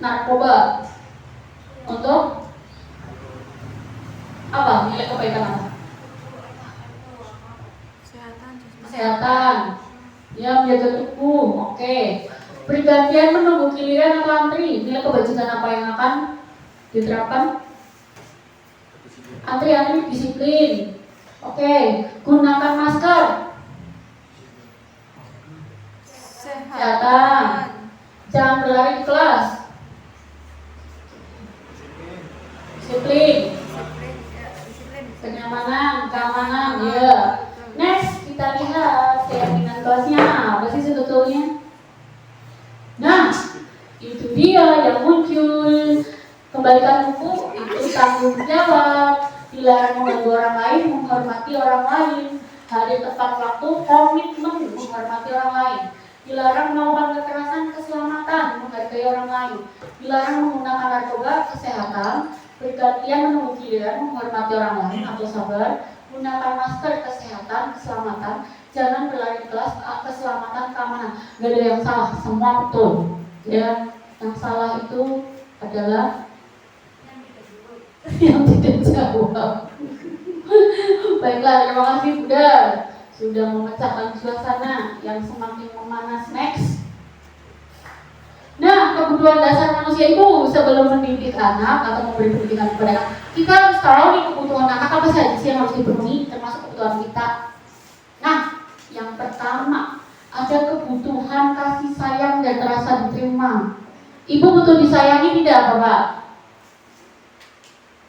narkoba untuk apa? Nilai kebaikan apa? Kesehatan. Ya, menjaga tubuh. Oke. Pergantian menunggu giliran atau antri. Nilai kebajikan apa yang akan diterapkan? Antri disiplin. Oke. Gunakan masker. Kesehatan. Jangan berlari di kelas. Disiplin. Kenyamanan, keamanan, ya. Next, kita lihat keyakinan kelasnya apa sih sebetulnya. Nah, itu dia yang muncul. Kembalikan buku, itu tanggung jawab. Dilarang mengganggu orang lain, menghormati orang lain. Hadir tepat waktu, komitmen menghormati orang lain. Dilarang melakukan kekerasan, keselamatan, menghargai orang lain. Dilarang menggunakan narkoba, kesehatan. Bergantian menunggu giliran, menghormati orang lain atau sabar. Gunakan masker, kesehatan, keselamatan. Jangan berlari di kelas, keselamatan, keamanan. Gak ada yang salah, semua betul. Ya, yang salah itu adalah yang tidak jawab. Baiklah, terima kasih Bunda sudah memecahkan suasana yang semakin memanas. Next. Nah, kebutuhan dasar manusia itu sebelum mendidik anak atau memberi pendidikan kepada anak, kita harus tahu nih kebutuhan anak apa saja sih yang harus dipenuhi, termasuk kebutuhan kita. Nah, yang pertama ada kebutuhan kasih sayang dan rasa diterima. Ibu butuh disayangi tidak, Bapak?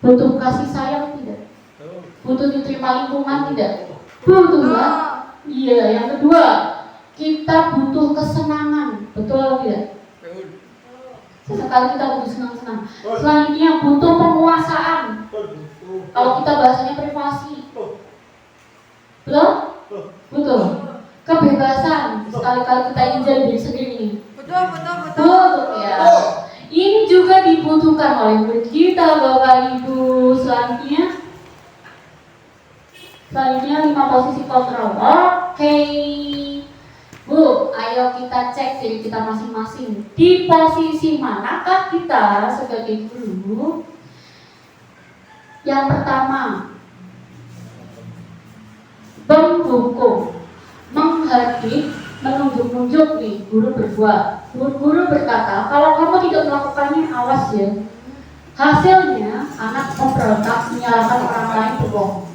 Butuh kasih sayang tidak? Butuh diterima lingkungan tidak? Butuh ya? Iya. Yang kedua, kita butuh kesenangan, betul atau tidak? Sesekali kita butuh senang-senang. Selanjutnya butuh penguasaan. Kalau kita bahasanya privasi, betul? Betul. Kebebasan. Sekali-kali kita ingin jadi diri sendiri. Betul ya. Ini juga dibutuhkan oleh murid kita, Bapak Ibu. Selanjutnya 5 posisi kontrol. Oke. Bu, ayo Ayo kita cek diri kita masing-masing. Di posisi manakah kita sebagai guru? Yang pertama, menghukum, menghardik, menunjuk-nunjuk nih guru berbuat. Guru berkata, kalau kamu tidak melakukannya, awas ya. Hasilnya, anak memberontak, menyalahkan orang lain, berbohong.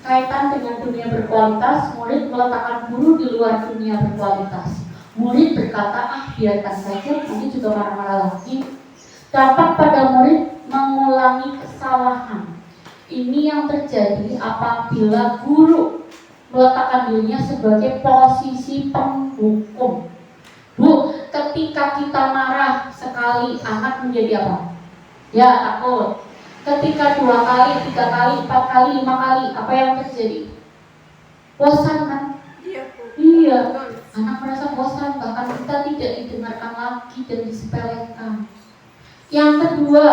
Kaitan dengan dunia berkualitas, murid meletakkan guru di luar dunia berkualitas. Murid berkata, biarkan saja, nanti juga marah-marah lagi. Dampak pada murid mengulangi kesalahan. Ini yang terjadi apabila guru meletakkan dirinya sebagai posisi penghukum. Bu, ketika kita marah sekali, anak menjadi apa? Ya, takut. Ketika 2 kali, 3 kali, 4 kali, 5 kali, apa yang terjadi? Bosan kan? Iya, anak merasa bosan, bahkan kita tidak didengarkan lagi dan disepelekan. Yang kedua,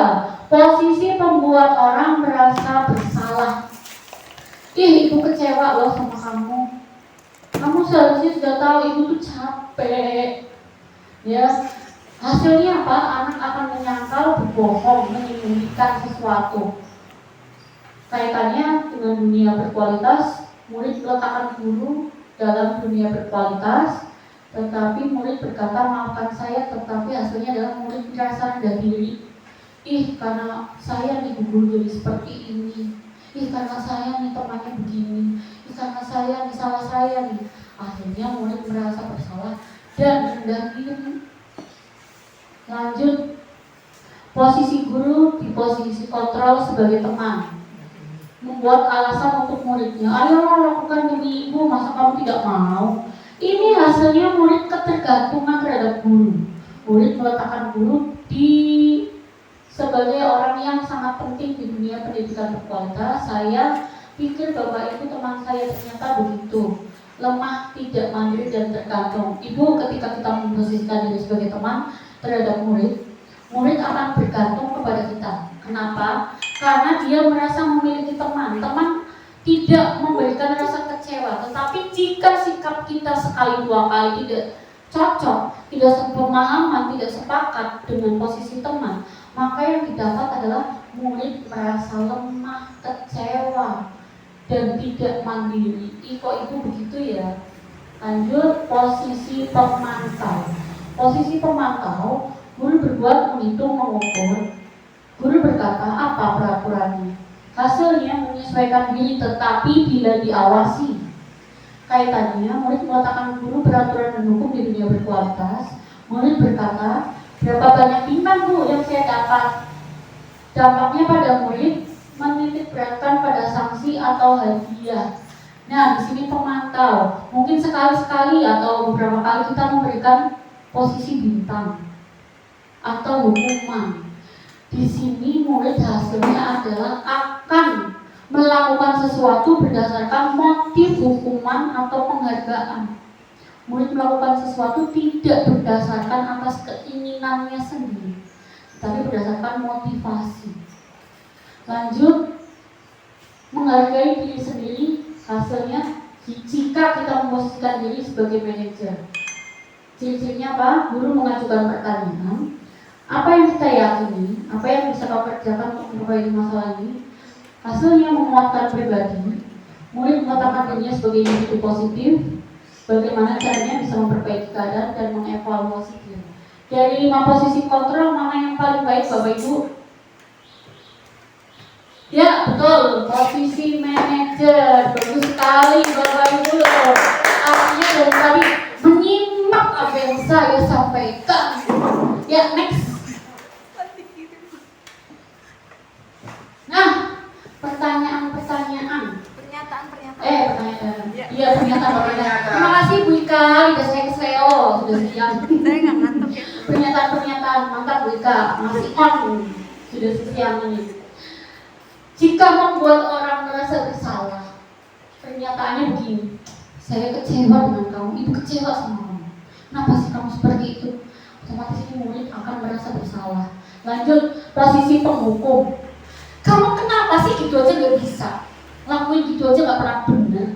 posisi membuat orang merasa bersalah. Ibu kecewa loh sama kamu. Kamu seharusnya sudah tahu ibu tuh capek. Ya, hasilnya apa? Anak akan menyangkal, berbohong, menyembunyikan sesuatu. Kaitannya dengan dunia berkualitas, murid meletakkan guru dalam dunia berkualitas, tetapi murid berkata maafkan saya, tetapi hasilnya adalah murid merasa rendah diri. Karena saya nih guru jadi seperti ini. Karena saya nih temannya begini. Karena saya nih salah saya nih. Akhirnya murid merasa bersalah dan rendah diri. Lanjut, posisi guru di posisi kontrol sebagai teman, membuat alasan untuk muridnya. Ayolah lakukan demi ibu, masa kamu tidak mau? Ini hasilnya murid ketergantungan terhadap guru. Murid meletakkan guru sebagai orang yang sangat penting di dunia pendidikan berkualitas. Saya pikir Bapak Ibu teman saya ternyata begitu, lemah, tidak mandiri dan tergantung. Ibu, ketika kita memposisikan diri sebagai teman terhadap murid akan bergantung kepada kita. Kenapa? Karena dia merasa memiliki teman. Teman tidak memberikan rasa kecewa, tetapi jika sikap kita sekali 2 kali tidak cocok, tidak sepemahaman, tidak sepakat dengan posisi teman, maka yang didapat adalah murid merasa lemah, kecewa, dan tidak mandiri. Kok ibu begitu ya? Lanjut, posisi pemantau. Posisi pemantau, guru berbuat, menghitung, mengukur. Guru berkata, apa peraturannya? Hasilnya menyesuaikan diri, tetapi bila diawasi. Kaitannya, murid meletakkan guru peraturan dan hukum di dunia berkualitas. Murid berkata, berapa banyak bintang bu yang saya dapat? Dampaknya pada murid menitik beratkan pada sanksi atau hadiah. Nah, di sini pemantau. Mungkin sekali-sekali atau beberapa kali kita memberikan posisi bintang atau hukuman. Di sini murid hasilnya adalah akan melakukan sesuatu berdasarkan motif hukuman atau penghargaan. Murid melakukan sesuatu tidak berdasarkan atas keinginannya sendiri, tapi berdasarkan motivasi. Lanjut, menghargai diri sendiri. Hasilnya, jika kita memposisikan diri sebagai manajer, ciri-cirinya apa? Guru mengajukan pertanyaan, apa yang kita yakini, apa yang bisa kau kerjakan untuk memperbaiki masalah ini. Hasilnya menguatkan pribadi. Murid meletakkan dirinya sebagai individu positif. Bagaimana caranya bisa memperbaiki keadaan dan mengevaluasi diri. Dari 5 posisi kontrol, mana yang paling baik Bapak Ibu? Ya betul, posisi manajer. Bagus sekali Bapak Ibu. Artinya dari tadi menyimak apa yang saya sampaikan. Ya, next. Nah, pertanyaan. Pertanyaan. Iya, pernyataan. Terima kasih Bu Ika, lidah saya kesleo, sudah siap. Saya nggak ngantuk ya. Pernyataan, mantap Bu Ika, masih on, sudah siang ini. Jika membuat orang merasa bersalah, pernyataannya begini, saya kecewa dengan kamu, ibu kecewa sama kamu. Kenapa sih kamu seperti itu? Otomatis ini murid akan merasa bersalah. Lanjut, posisi penghukum. Kamu kenapa sih gitu aja gak bisa? Lakuin gitu aja gak pernah benar.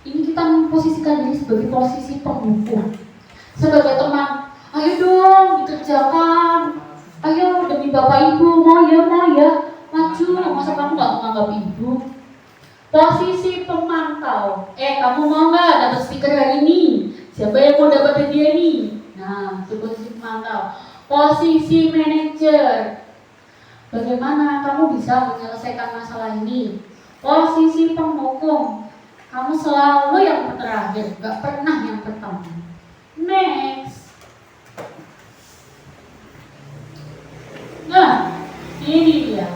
Ini kita memposisikan diri sebagai posisi penghukum. sebagai teman, ayo dong dikerjakan, ayo demi bapak ibu, mau ya, maju, masa kamu nggak menganggap ibu? Posisi pemantau, kamu mau nggak dapat stiker hari ini? Siapa yang mau dapat hadiah ini? Nah, itu posisi pemantau. Posisi manajer, bagaimana kamu bisa menyelesaikan masalah ini? Posisi penghukum, kamu selalu yang terakhir, gak pernah yang pertama. Next. Nah, ini dia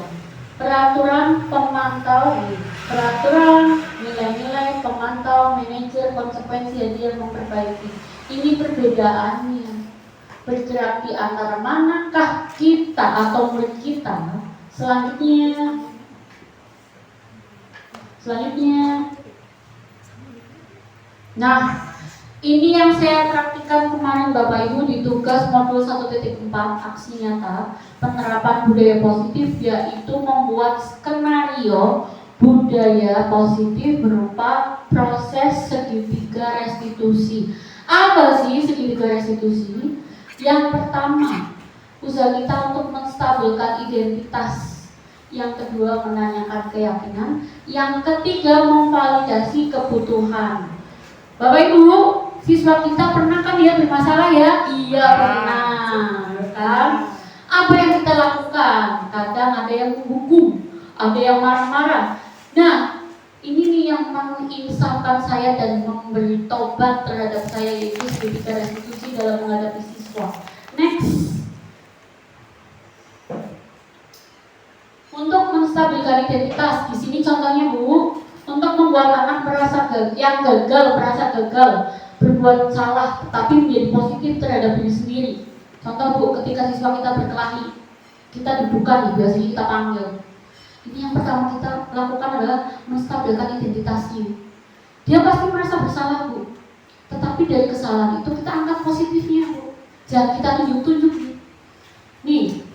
peraturan pemantau, peraturan nilai-nilai pemantau manajer konsekuensi hadiah memperbaiki. Ini perbedaannya. Bergerak di antara manakah kita atau murid kita. Selanjutnya. Nah, ini yang saya praktikkan kemarin Bapak Ibu di tugas modul 1.4 aksi nyata penerapan budaya positif, yaitu membuat skenario budaya positif berupa proses segitiga restitusi. Apa sih segitiga restitusi? Yang pertama, usaha kita untuk menstabilkan identitas. Yang kedua, menanyakan keyakinan. Yang ketiga, memvalidasi kebutuhan. Bapak Ibu, siswa kita pernah kan ya bermasalah ya? Iya pernah, kan? Apa yang kita lakukan? Kadang ada yang menghukum, ada yang marah-marah. Nah, ini nih yang menginsafkan saya dan memberi tobat terhadap saya, yaitu segitiga restitusi dalam menghadapi siswa. Next. Untuk menstabilkan identitas, di sini contohnya Bu, untuk membuat anak merasa gagal, berbuat salah, tetapi menjadi positif terhadap diri sendiri. Contoh Bu, ketika siswa kita berkelahi, kita dudukan, biasanya kita panggil. Ini yang pertama kita lakukan adalah menstabilkan identitasnya. Dia pasti merasa bersalah Bu, tetapi dari kesalahan itu kita angkat positifnya Bu. Jangan kita tunjuk-tunjuk. Nih,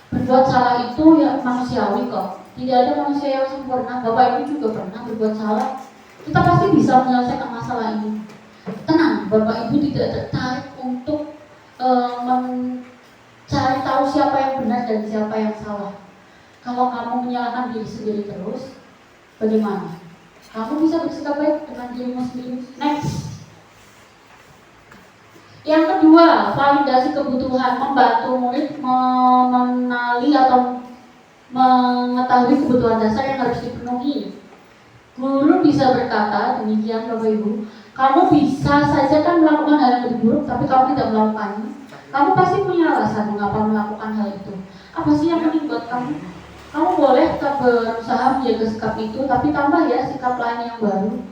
berbuat salah itu ya manusiawi kok. Tidak ada manusia yang sempurna. Bapak Ibu juga pernah berbuat salah. Kita pasti bisa menyelesaikan masalah ini. Tenang, Bapak Ibu tidak tertarik untuk mencari tahu siapa yang benar dan siapa yang salah. Kalau kamu menyalahkan diri sendiri terus, bagaimana? Kamu bisa bersikap baik dengan dirimu sendiri. Next. Yang kedua, validasi kebutuhan, membantu murid mengenali atau mengetahui kebutuhan dasar yang harus dipenuhi. Guru bisa berkata, demikian Bapak Ibu, kamu bisa saja kan melakukan hal yang lebih buruk, tapi kamu tidak melakukannya. Kamu pasti punya alasan mengapa melakukan hal itu. Apa sih yang penting buat kamu? Kamu boleh tetap berusaha menjaga sikap itu, tapi tambah ya sikap lain yang baru.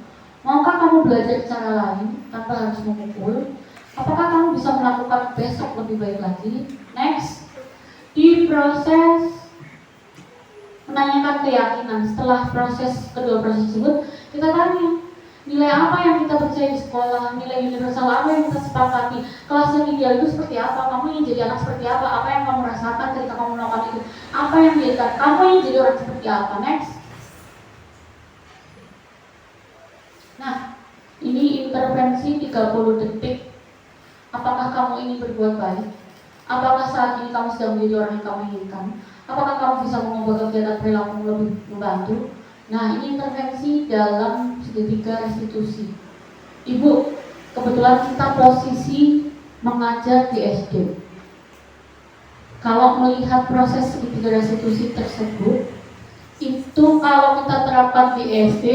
Maukah kamu belajar cara lain tanpa harus memukul? Apakah kamu bisa melakukan besok lebih baik lagi? Next. Di proses menanyakan keyakinan, setelah kedua proses tersebut, kita tanya nilai apa yang kita percaya di sekolah, nilai universal apa yang kita sepakati, kelas yang ideal itu seperti apa, kamu ingin jadi anak seperti apa yang kamu rasakan ketika kamu melakukan itu, apa yang diinginkan, kamu ingin jadi orang seperti apa. Next. Nah, ini intervensi 30 detik. Apakah kamu ingin berbuat baik? Apakah saat ini kamu sedang menjadi orang yang kamu inginkan? Apakah kamu bisa mengubah kegiatan perilaku lebih membantu? Nah, ini intervensi dalam segitiga restitusi. Ibu, kebetulan kita posisi mengajar di SD. Kalau melihat proses segitiga restitusi tersebut, itu kalau kita terapkan di SD,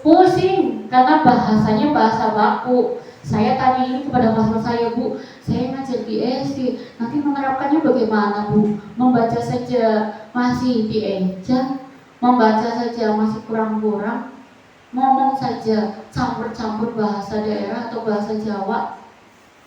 pusing karena bahasanya bahasa baku. Saya tanya ini kepada kelas saya, Bu, saya ngajar di SD, nanti menerapkannya bagaimana Bu? Membaca saja masih dieja, membaca saja masih kurang-kurang, ngomong saja campur-campur bahasa daerah atau bahasa Jawa.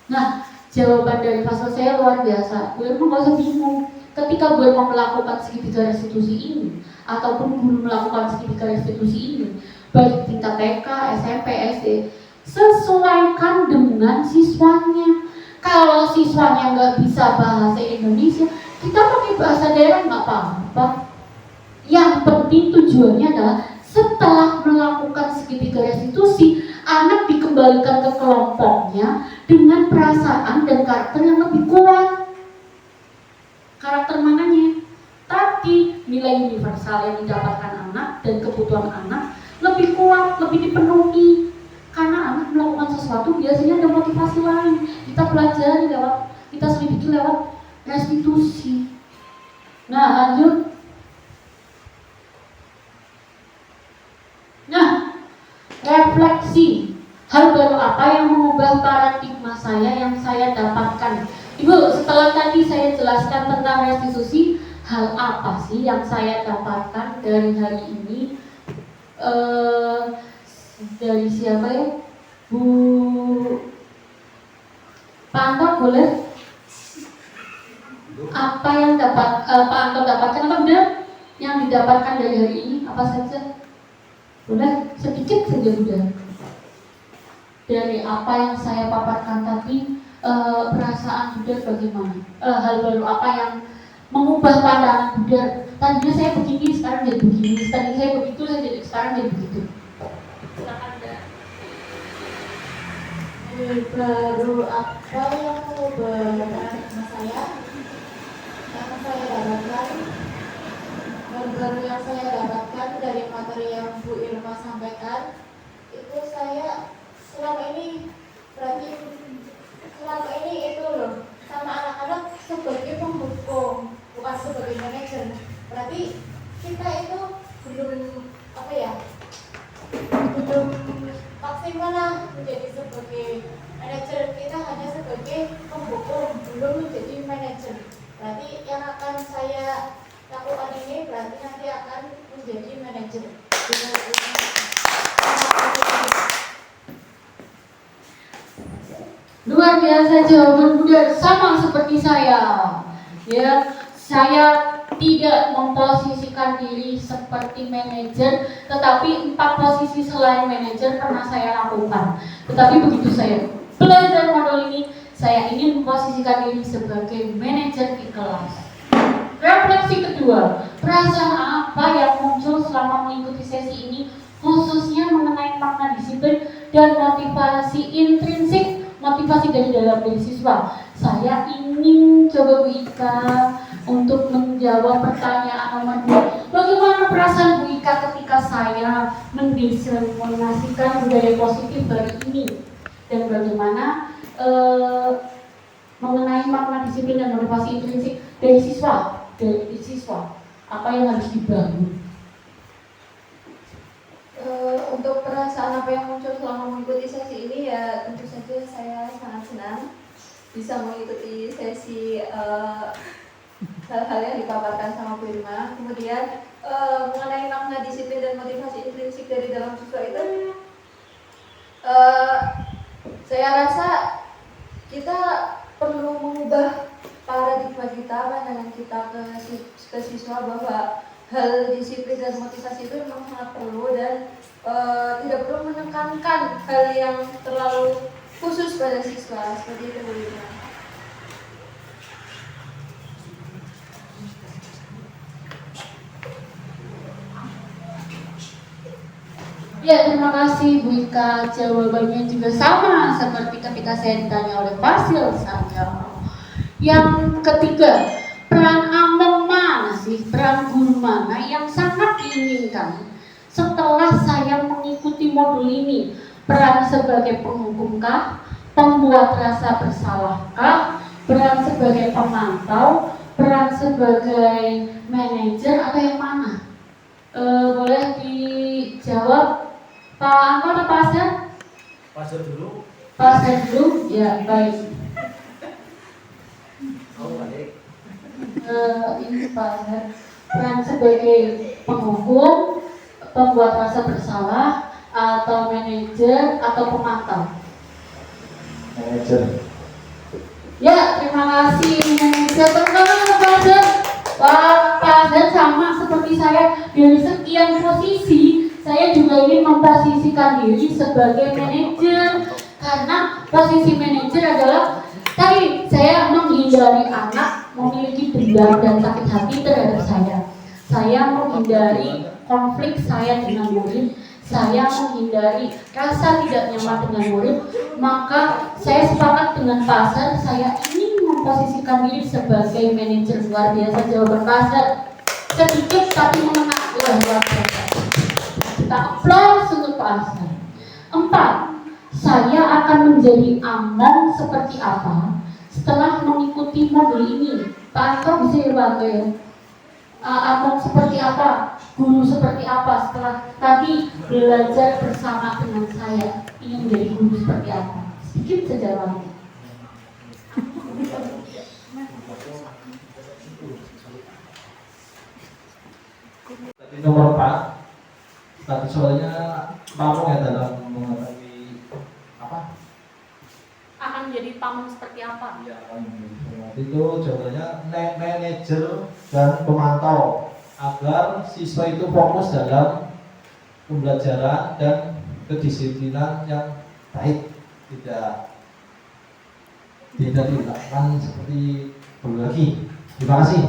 Nah, jawaban dari kelas saya luar biasa. Bu Irma gak usah bingung. Ketika Bu Irma melakukan segitiga restitusi ini, ataupun guru melakukan segitiga restitusi ini, baik tingkat TK, SMP, SD, sesuaikan dengan siswanya. Kalau siswanya nggak bisa bahasa Indonesia, kita pakai bahasa daerah nggak apa-apa. Yang penting tujuannya adalah setelah melakukan segitiga restitusi, anak dikembalikan ke kelompoknya dengan perasaan dan karakter yang lebih kuat. Karakter mananya? Tapi nilai universal yang didapatkan anak dan kebutuhan anak lebih kuat, lebih dipenuhi. Karena anak melakukan sesuatu biasanya ada motivasi lain. Kita pelajari kita selidiki lewat restitusi. Nah, lanjut. Nah, refleksi. Hal baru apa yang mengubah paradigma saya yang saya dapatkan? Ibu, setelah tadi saya jelaskan tentang restitusi, hal apa sih yang saya dapatkan dari hari ini? Dari siapa ya? Bu Pak Anto boleh? Apa yang Pak Anto dapatkan apa benar? Yang didapatkan dari hari ini apa saja? Boleh sedikit saja sudah. Dari apa yang saya paparkan tadi, perasaan Buddha bagaimana? Hal baru apa yang mengubah pandangan Buddha? Tadinya saya begini, sekarang jadi begini. Tadi saya begitu, sekarang jadi begitu. Silakan, Mbak. Baru apa yang mengubah paradigma saya? Yang saya dapatkan, baru yang saya dapatkan dari materi yang Bu Irma sampaikan, itu saya selama ini itu loh sama anak-anak sebagai pembuku, bukan sebagai manajer. Berarti kita itu belum maksimal lah menjadi sebagai manajer. Kita hanya sebagai pembuku, belum menjadi manajer. Berarti yang akan saya lakukan ini berarti nanti akan menjadi manajer. Luar biasa jawaban Buddha, sama seperti saya. Ya, saya tidak memposisikan diri seperti manajer, tetapi 4 posisi selain manajer pernah saya lakukan. Tetapi begitu saya belajar modul ini, saya ingin memposisikan diri sebagai manajer di kelas. Refleksi kedua, perasaan apa yang muncul selama mengikuti sesi ini, khususnya mengenai makna disiplin dan motivasi intrinsik, motivasi dari dalam diri siswa. Saya ingin coba Bu Ika untuk menjawab pertanyaan nomor 2. Bagaimana perasaan Bu Ika ketika saya mendiskriminasikan budaya positif hari ini? Dan bagaimana mengenai makna disiplin dan motivasi intrinsik dari siswa? Apa yang harus dibangun? Untuk perasaan apa yang muncul selama mengikuti sesi ini, ya tentu saja saya sangat senang bisa mengikuti sesi hal-hal yang dipaparkan sama Bu Irma. Kemudian mengenai makna disiplin dan motivasi intrinsik dari dalam siswa itu, saya rasa kita perlu mengubah paradigma kita, pandangan kita ke siswa bahwa hal disiplin dan motivasi itu memang sangat perlu dan tidak perlu menekankan hal yang terlalu khusus pada siswa, seperti itu Bu Irma. Ya, terima kasih Bu Ika. Jawabannya juga sama seperti ketika saya ditanya oleh Fasil saja. Yang ketiga, peran among mana sih, peran guru mana yang sangat diinginkan setelah saya mengikuti modul ini? Peran sebagai penghukumkah, pembuat rasa bersalahkah, peran sebagai pemantau, peran sebagai manajer, atau yang mana? Boleh dijawab Pak Anto atau Pak Asad? Pak Asad dulu. Pak Asad dulu, ya baik. Ini Pak Asad, peran sebagai penghukum, pembuat rasa bersalah, atau manajer, atau pemantau? Manajer. Ya, terima kasih manajer. Teman-teman Pak Asad, Pak Asad sama seperti saya, dari sekian posisi saya juga ingin memposisikan diri sebagai manajer, karena posisi manajer adalah tadi saya menghindari anak memiliki dendam dan sakit hati terhadap saya. Saya menghindari konflik saya dengan murid. saya menghindari rasa tidak nyaman dengan murid, maka saya sepakat dengan Pasar, saya ingin memposisikan diri sebagai manajer luar biasa jawaban Pasar. Sedikit tapi mengena luar biasa. Kita aplaus untuk Pasar. 4. Saya akan menjadi among seperti apa setelah mengikuti modul ini. Pak Anto bisa ya bantu ya. Among seperti apa, guru seperti apa setelah tadi belajar bersama dengan saya, ingin menjadi guru seperti apa. Sedikit saja lagi. Tadi nomor 4. Tadi soalnya pamong ya dalam mengetahui apa? Akan menjadi pamong seperti apa? Ya, itu jawabannya manajer dan pemantau agar siswa itu fokus dalam pembelajaran dan kedisiplinan yang baik, tidak dilakukan seperti dulu lagi. Terima kasih.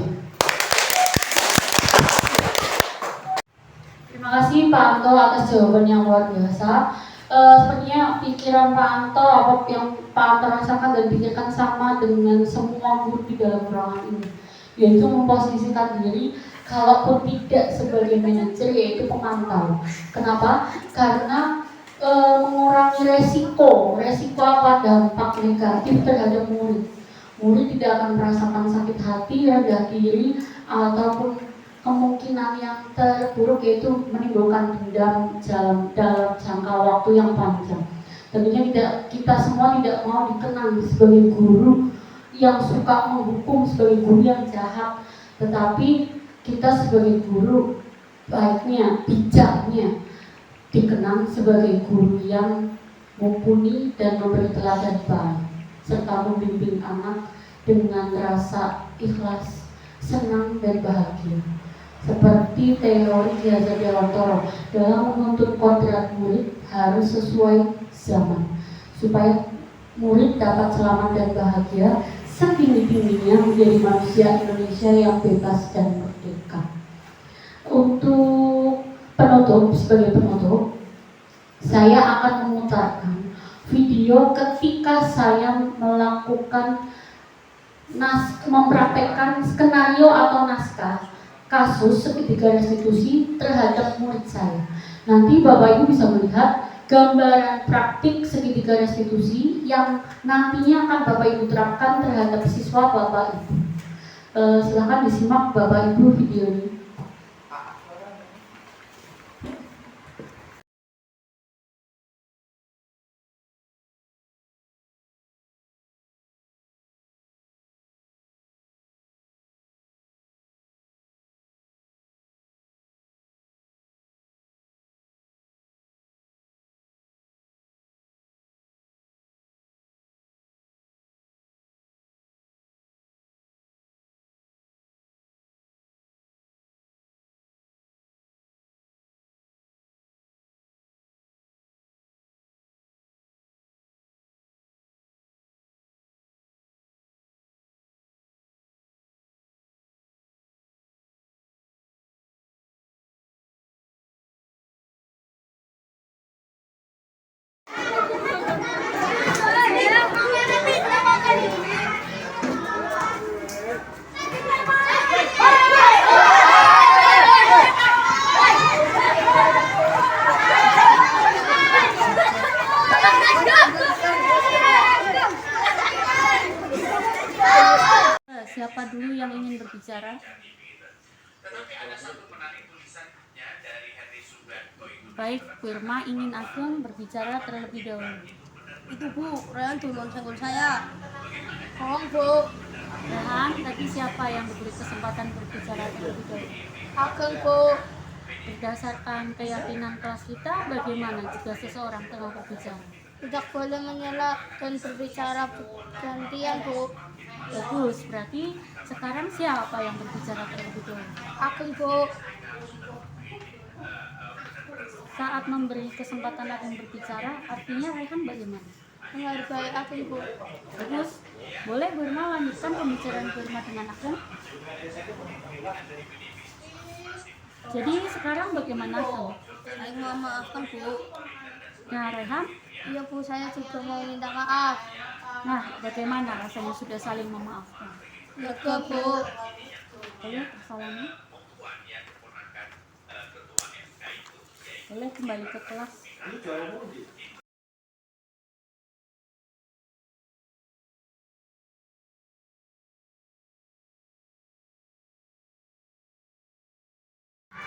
Terima kasih Pak Anto atas jawaban yang luar biasa. Sepertinya pikiran Pak Anto, apa yang Pak Anto rasakan dan pikirkan sama dengan semua guru di dalam ruangan ini, yaitu memposisikan diri kalaupun tidak sebagai manajer, yaitu pemantau. Kenapa? Karena mengurangi resiko apa, dampak negatif terhadap murid. Murid tidak akan merasakan sakit hati, rendah diri, ataupun kemungkinan yang terburuk yaitu menimbulkan dendam dalam jangka waktu yang panjang. Tentunya kita semua tidak mau dikenang sebagai guru yang suka menghukum, sebagai guru yang jahat, tetapi kita sebagai guru baiknya, bijaknya dikenang sebagai guru yang mumpuni dan memberi teladan baik, serta membimbing anak dengan rasa ikhlas, senang dan bahagia. Seperti teori Ki Hajar Dewantara, dalam menuntut kodrat murid harus sesuai zaman, supaya murid dapat selamat dan bahagia setinggi-tingginya menjadi manusia Indonesia yang bebas dan merdeka. Untuk sebagai penutup, saya akan memutarkan video ketika saya melakukan mempraktekkan skenario atau naskah kasus segitiga restitusi terhadap murid saya. Nanti Bapak Ibu bisa melihat gambaran praktik segitiga restitusi yang nantinya akan Bapak Ibu terapkan terhadap siswa Bapak Ibu. Silakan disimak Bapak Ibu video ini. Siapa dulu yang ingin berbicara? Baik, Firma ingin Ageng berbicara terlebih dahulu. Itu Bu, Rehan duluan senggol saya. Tolong Bu. Rehan, tadi siapa yang diberi kesempatan berbicara terlebih dahulu? Ageng Bu. Berdasarkan keyakinan kelas kita, bagaimana jika seseorang tengah berbicara? Tidak boleh menyela dan berbicara gantian Bu. Bagus, berarti sekarang siapa yang berbicara terlebih dahulu? Ageng Bu. Saat memberi kesempatan Ageng berbicara, artinya Rehan bagaimana? Menghargai Ageng Bu. Bagus, boleh Burma lanjutkan pembicaraan Burma dengan Ageng? Jadi sekarang bagaimana tuh? Saya mau maafkan Bu. Nah, Rehan, Iya Bu, saya juga mau minta maaf. nah bagaimana rasanya sudah saling memaafkan? Lega Bu. Boleh kesalahannya? Boleh kembali ke kelas.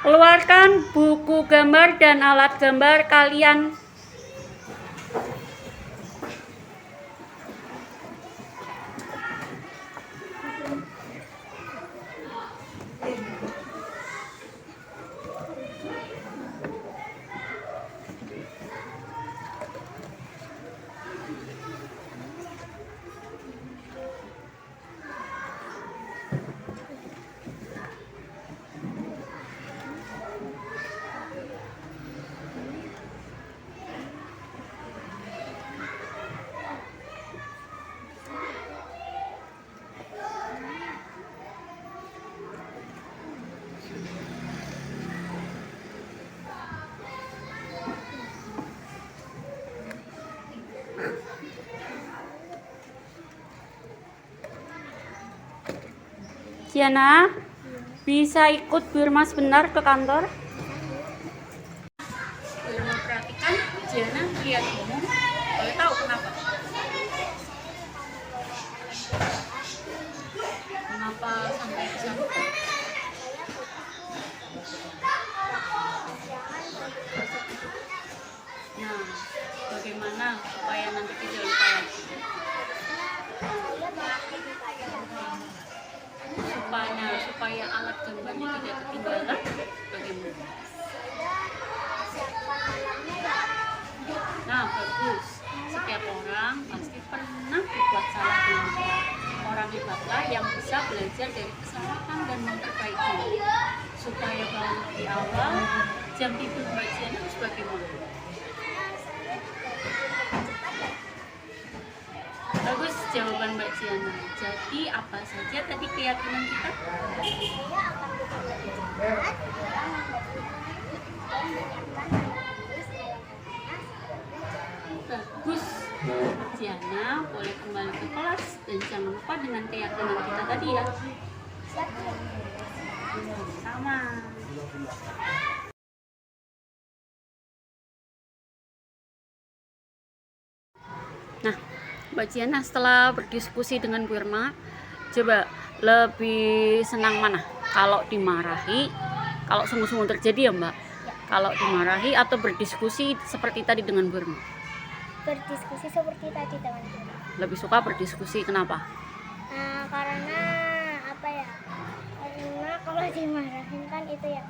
Keluarkan buku gambar dan alat gambar kalian. Ciana, bisa ikut Birma sebentar ke kantor? Birma perhatikan, Ciana lihat umum. Boleh tahu kenapa? Kenapa sampai ke sana? Nah, bagaimana supaya nanti tidak lupa lagi? Supaya alat gambarnya tidak ketinggalan, bagaimana? Nah, bagus. Setiap orang pasti pernah berbuat salah dengan orang hebatlah yang bisa belajar dari kesalahan dan memperbaiki. Supaya bangun di awal, jam tidur bacanya harus bagaimana? Bagus jawaban Mbak Ciana. Jadi apa saja tadi keyakinan kita? Bagus. Ciana boleh kembali ke kelas dan jangan lupa dengan keyakinan kita tadi ya. Sama. Nah, Mbak Ciana setelah berdiskusi dengan Bu Irma, coba lebih senang mana? Kalau dimarahi, kalau sungguh-sungguh terjadi ya Mbak? Kalau dimarahi atau berdiskusi seperti tadi dengan Bu Irma? Berdiskusi seperti tadi dengan Irma. Lebih suka berdiskusi, kenapa? Karena apa ya? Karena kalau dimarahin kan itu ya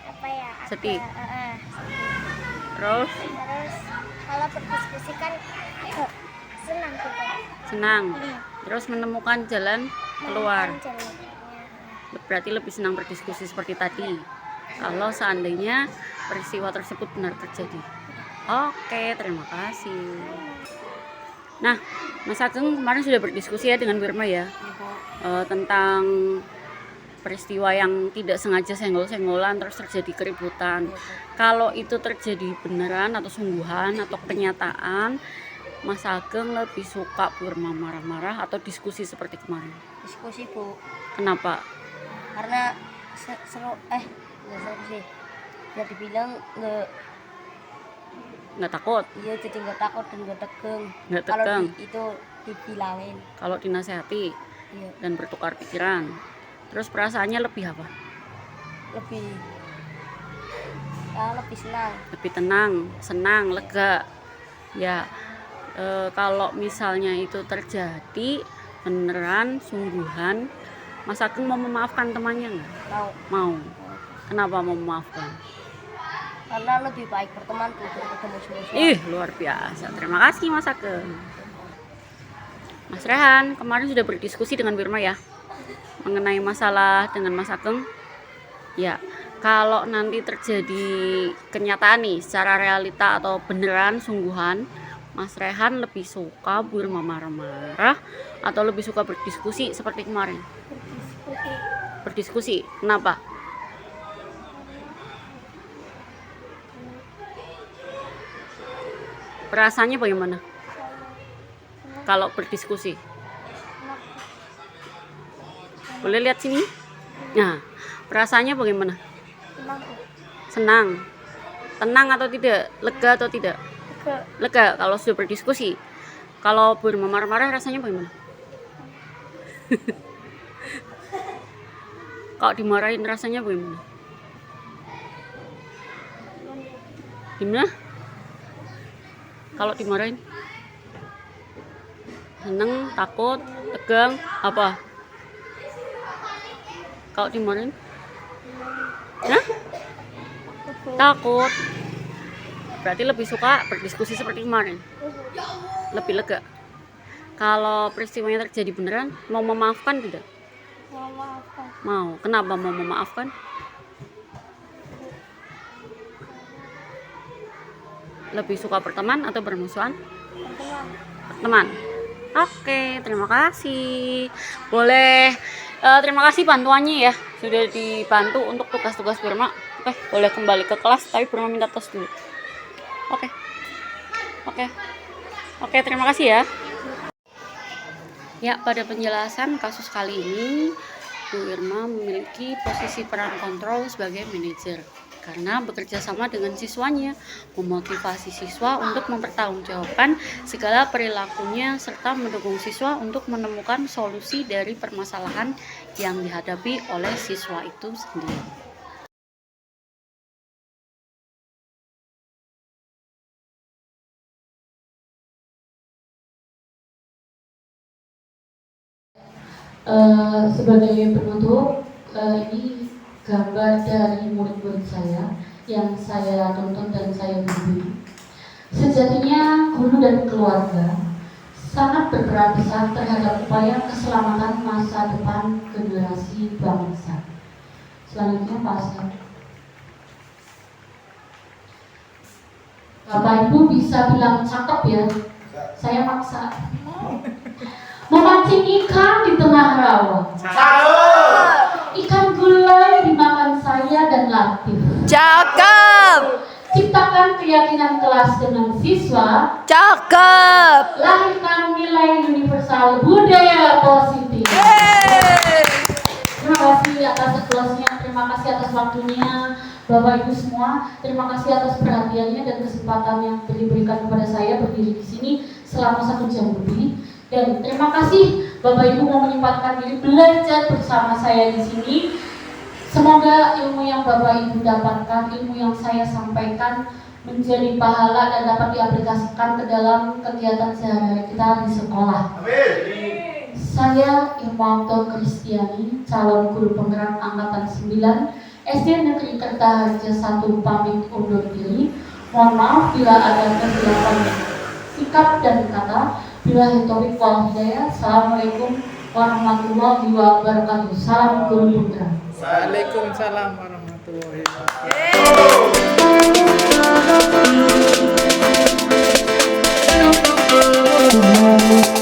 apa ya? Sedih. Sedih. Terus kalau berdiskusi kan senang gitu. senang. Terus menemukan jalan keluar. Jalannya. Berarti lebih senang berdiskusi seperti tadi. Kalau seandainya peristiwa tersebut benar terjadi. Oke, terima kasih. Nah, Mas Ageng kemarin sudah berdiskusi ya dengan Wirma ya tentang peristiwa yang tidak sengaja senggol-senggolan terus terjadi keributan. Kalau itu terjadi beneran atau sungguhan atau kenyataan, Mas Ageng lebih suka Wirma marah-marah atau diskusi seperti kemarin? Diskusi Bu. Kenapa? Karena nggak seru sih. Ya dibilang Nggak takut? iya jadi nggak takut dan nggak tegang. Nggak Kalau tegang? itu dibilangin. Kalau dinasehati Iya, dan bertukar pikiran, terus perasaannya lebih apa? lebih senang. Lebih tenang, senang, lega. Ya, kalau misalnya itu terjadi beneran, sungguhan, Mas Ageng mau memaafkan temannya nggak? Mau. Kenapa mau memaafkan? Karena lebih baik berteman daripada musuh-musuhan. Ih, luar biasa. Terima kasih Mas Ageng. Mas Rehan, kemarin sudah berdiskusi dengan Wirma ya mengenai masalah dengan Mas Ageng. Ya, kalau nanti terjadi kenyataan nih secara realita atau beneran sungguhan, Mas Rehan lebih suka Bu Irma marah-marah atau lebih suka berdiskusi seperti kemarin? Berdiskusi. Kenapa? Perasaannya bagaimana kalau berdiskusi? Boleh lihat sini? Nah, perasaannya bagaimana? Senang. Tenang atau tidak? Lega atau tidak? Lega kalau sudah berdiskusi. Kalau bermarah-marah rasanya bagaimana? Kalau dimarahin rasanya bagaimana? Gimana? Kalau dimarahin? Seneng, takut, tegang, apa? Kalau dimarahin? Hah? Takut. Berarti lebih suka berdiskusi seperti kemarin. Lebih lega. Kalau peristiwanya terjadi beneran, mau memaafkan tidak? Mau. Kenapa mau memaafkan? Lebih suka berteman atau bermusuhan? Berteman. Oke, terima kasih. Boleh. Terima kasih bantuannya ya, sudah dibantu untuk tugas-tugas Burma. Oke, boleh kembali ke kelas, tapi Burma minta tos dulu. Oke, terima kasih ya. Ya, pada penjelasan kasus kali ini, Bu Irma memiliki posisi peran kontrol sebagai manajer karena bekerja sama dengan siswanya, memotivasi siswa untuk mempertanggungjawabkan segala perilakunya serta mendukung siswa untuk menemukan solusi dari permasalahan yang dihadapi oleh siswa itu sendiri. Sebagai penutup, ini gambar dari murid-murid saya yang saya tonton dan saya bimbing. Sejatinya guru dan keluarga sangat berperan besar terhadap upaya keselamatan masa depan generasi bangsa. Selanjutnya pasal. Bapak Ibu bisa bilang cakep ya, saya maksa. Memancing ikan di tengah rawa. Ikan gulai dimakan saya dan Latif. Cakep. Ciptakan keyakinan kelas dengan siswa. Cakep. Lahirkan nilai universal budaya positif. Terima kasih atas kelasnya, terima kasih atas waktunya Bapak Ibu semua. Terima kasih atas perhatiannya dan kesempatan yang diberikan kepada saya berdiri di sini selama 1 jam lebih. Dan terima kasih Bapak Ibu mau menyempatkan diri belajar bersama saya di sini. Semoga ilmu yang Bapak Ibu dapatkan, ilmu yang saya sampaikan menjadi pahala dan dapat diaplikasikan ke dalam kegiatan sehari-hari kita di sekolah. Amin. Saya Irwanto Kristiani, calon guru penggerak angkatan 9 SD Negeri Kertaharja 1 pamit undur diri. Mohon maaf bila ada kesilapan sikap dan kata. Billahi taufiq wal hidayah. Assalamualaikum warahmatullahi wabarakatuh. Salam guru putra. Waalaikumsalam warahmatullahi wabarakatuh.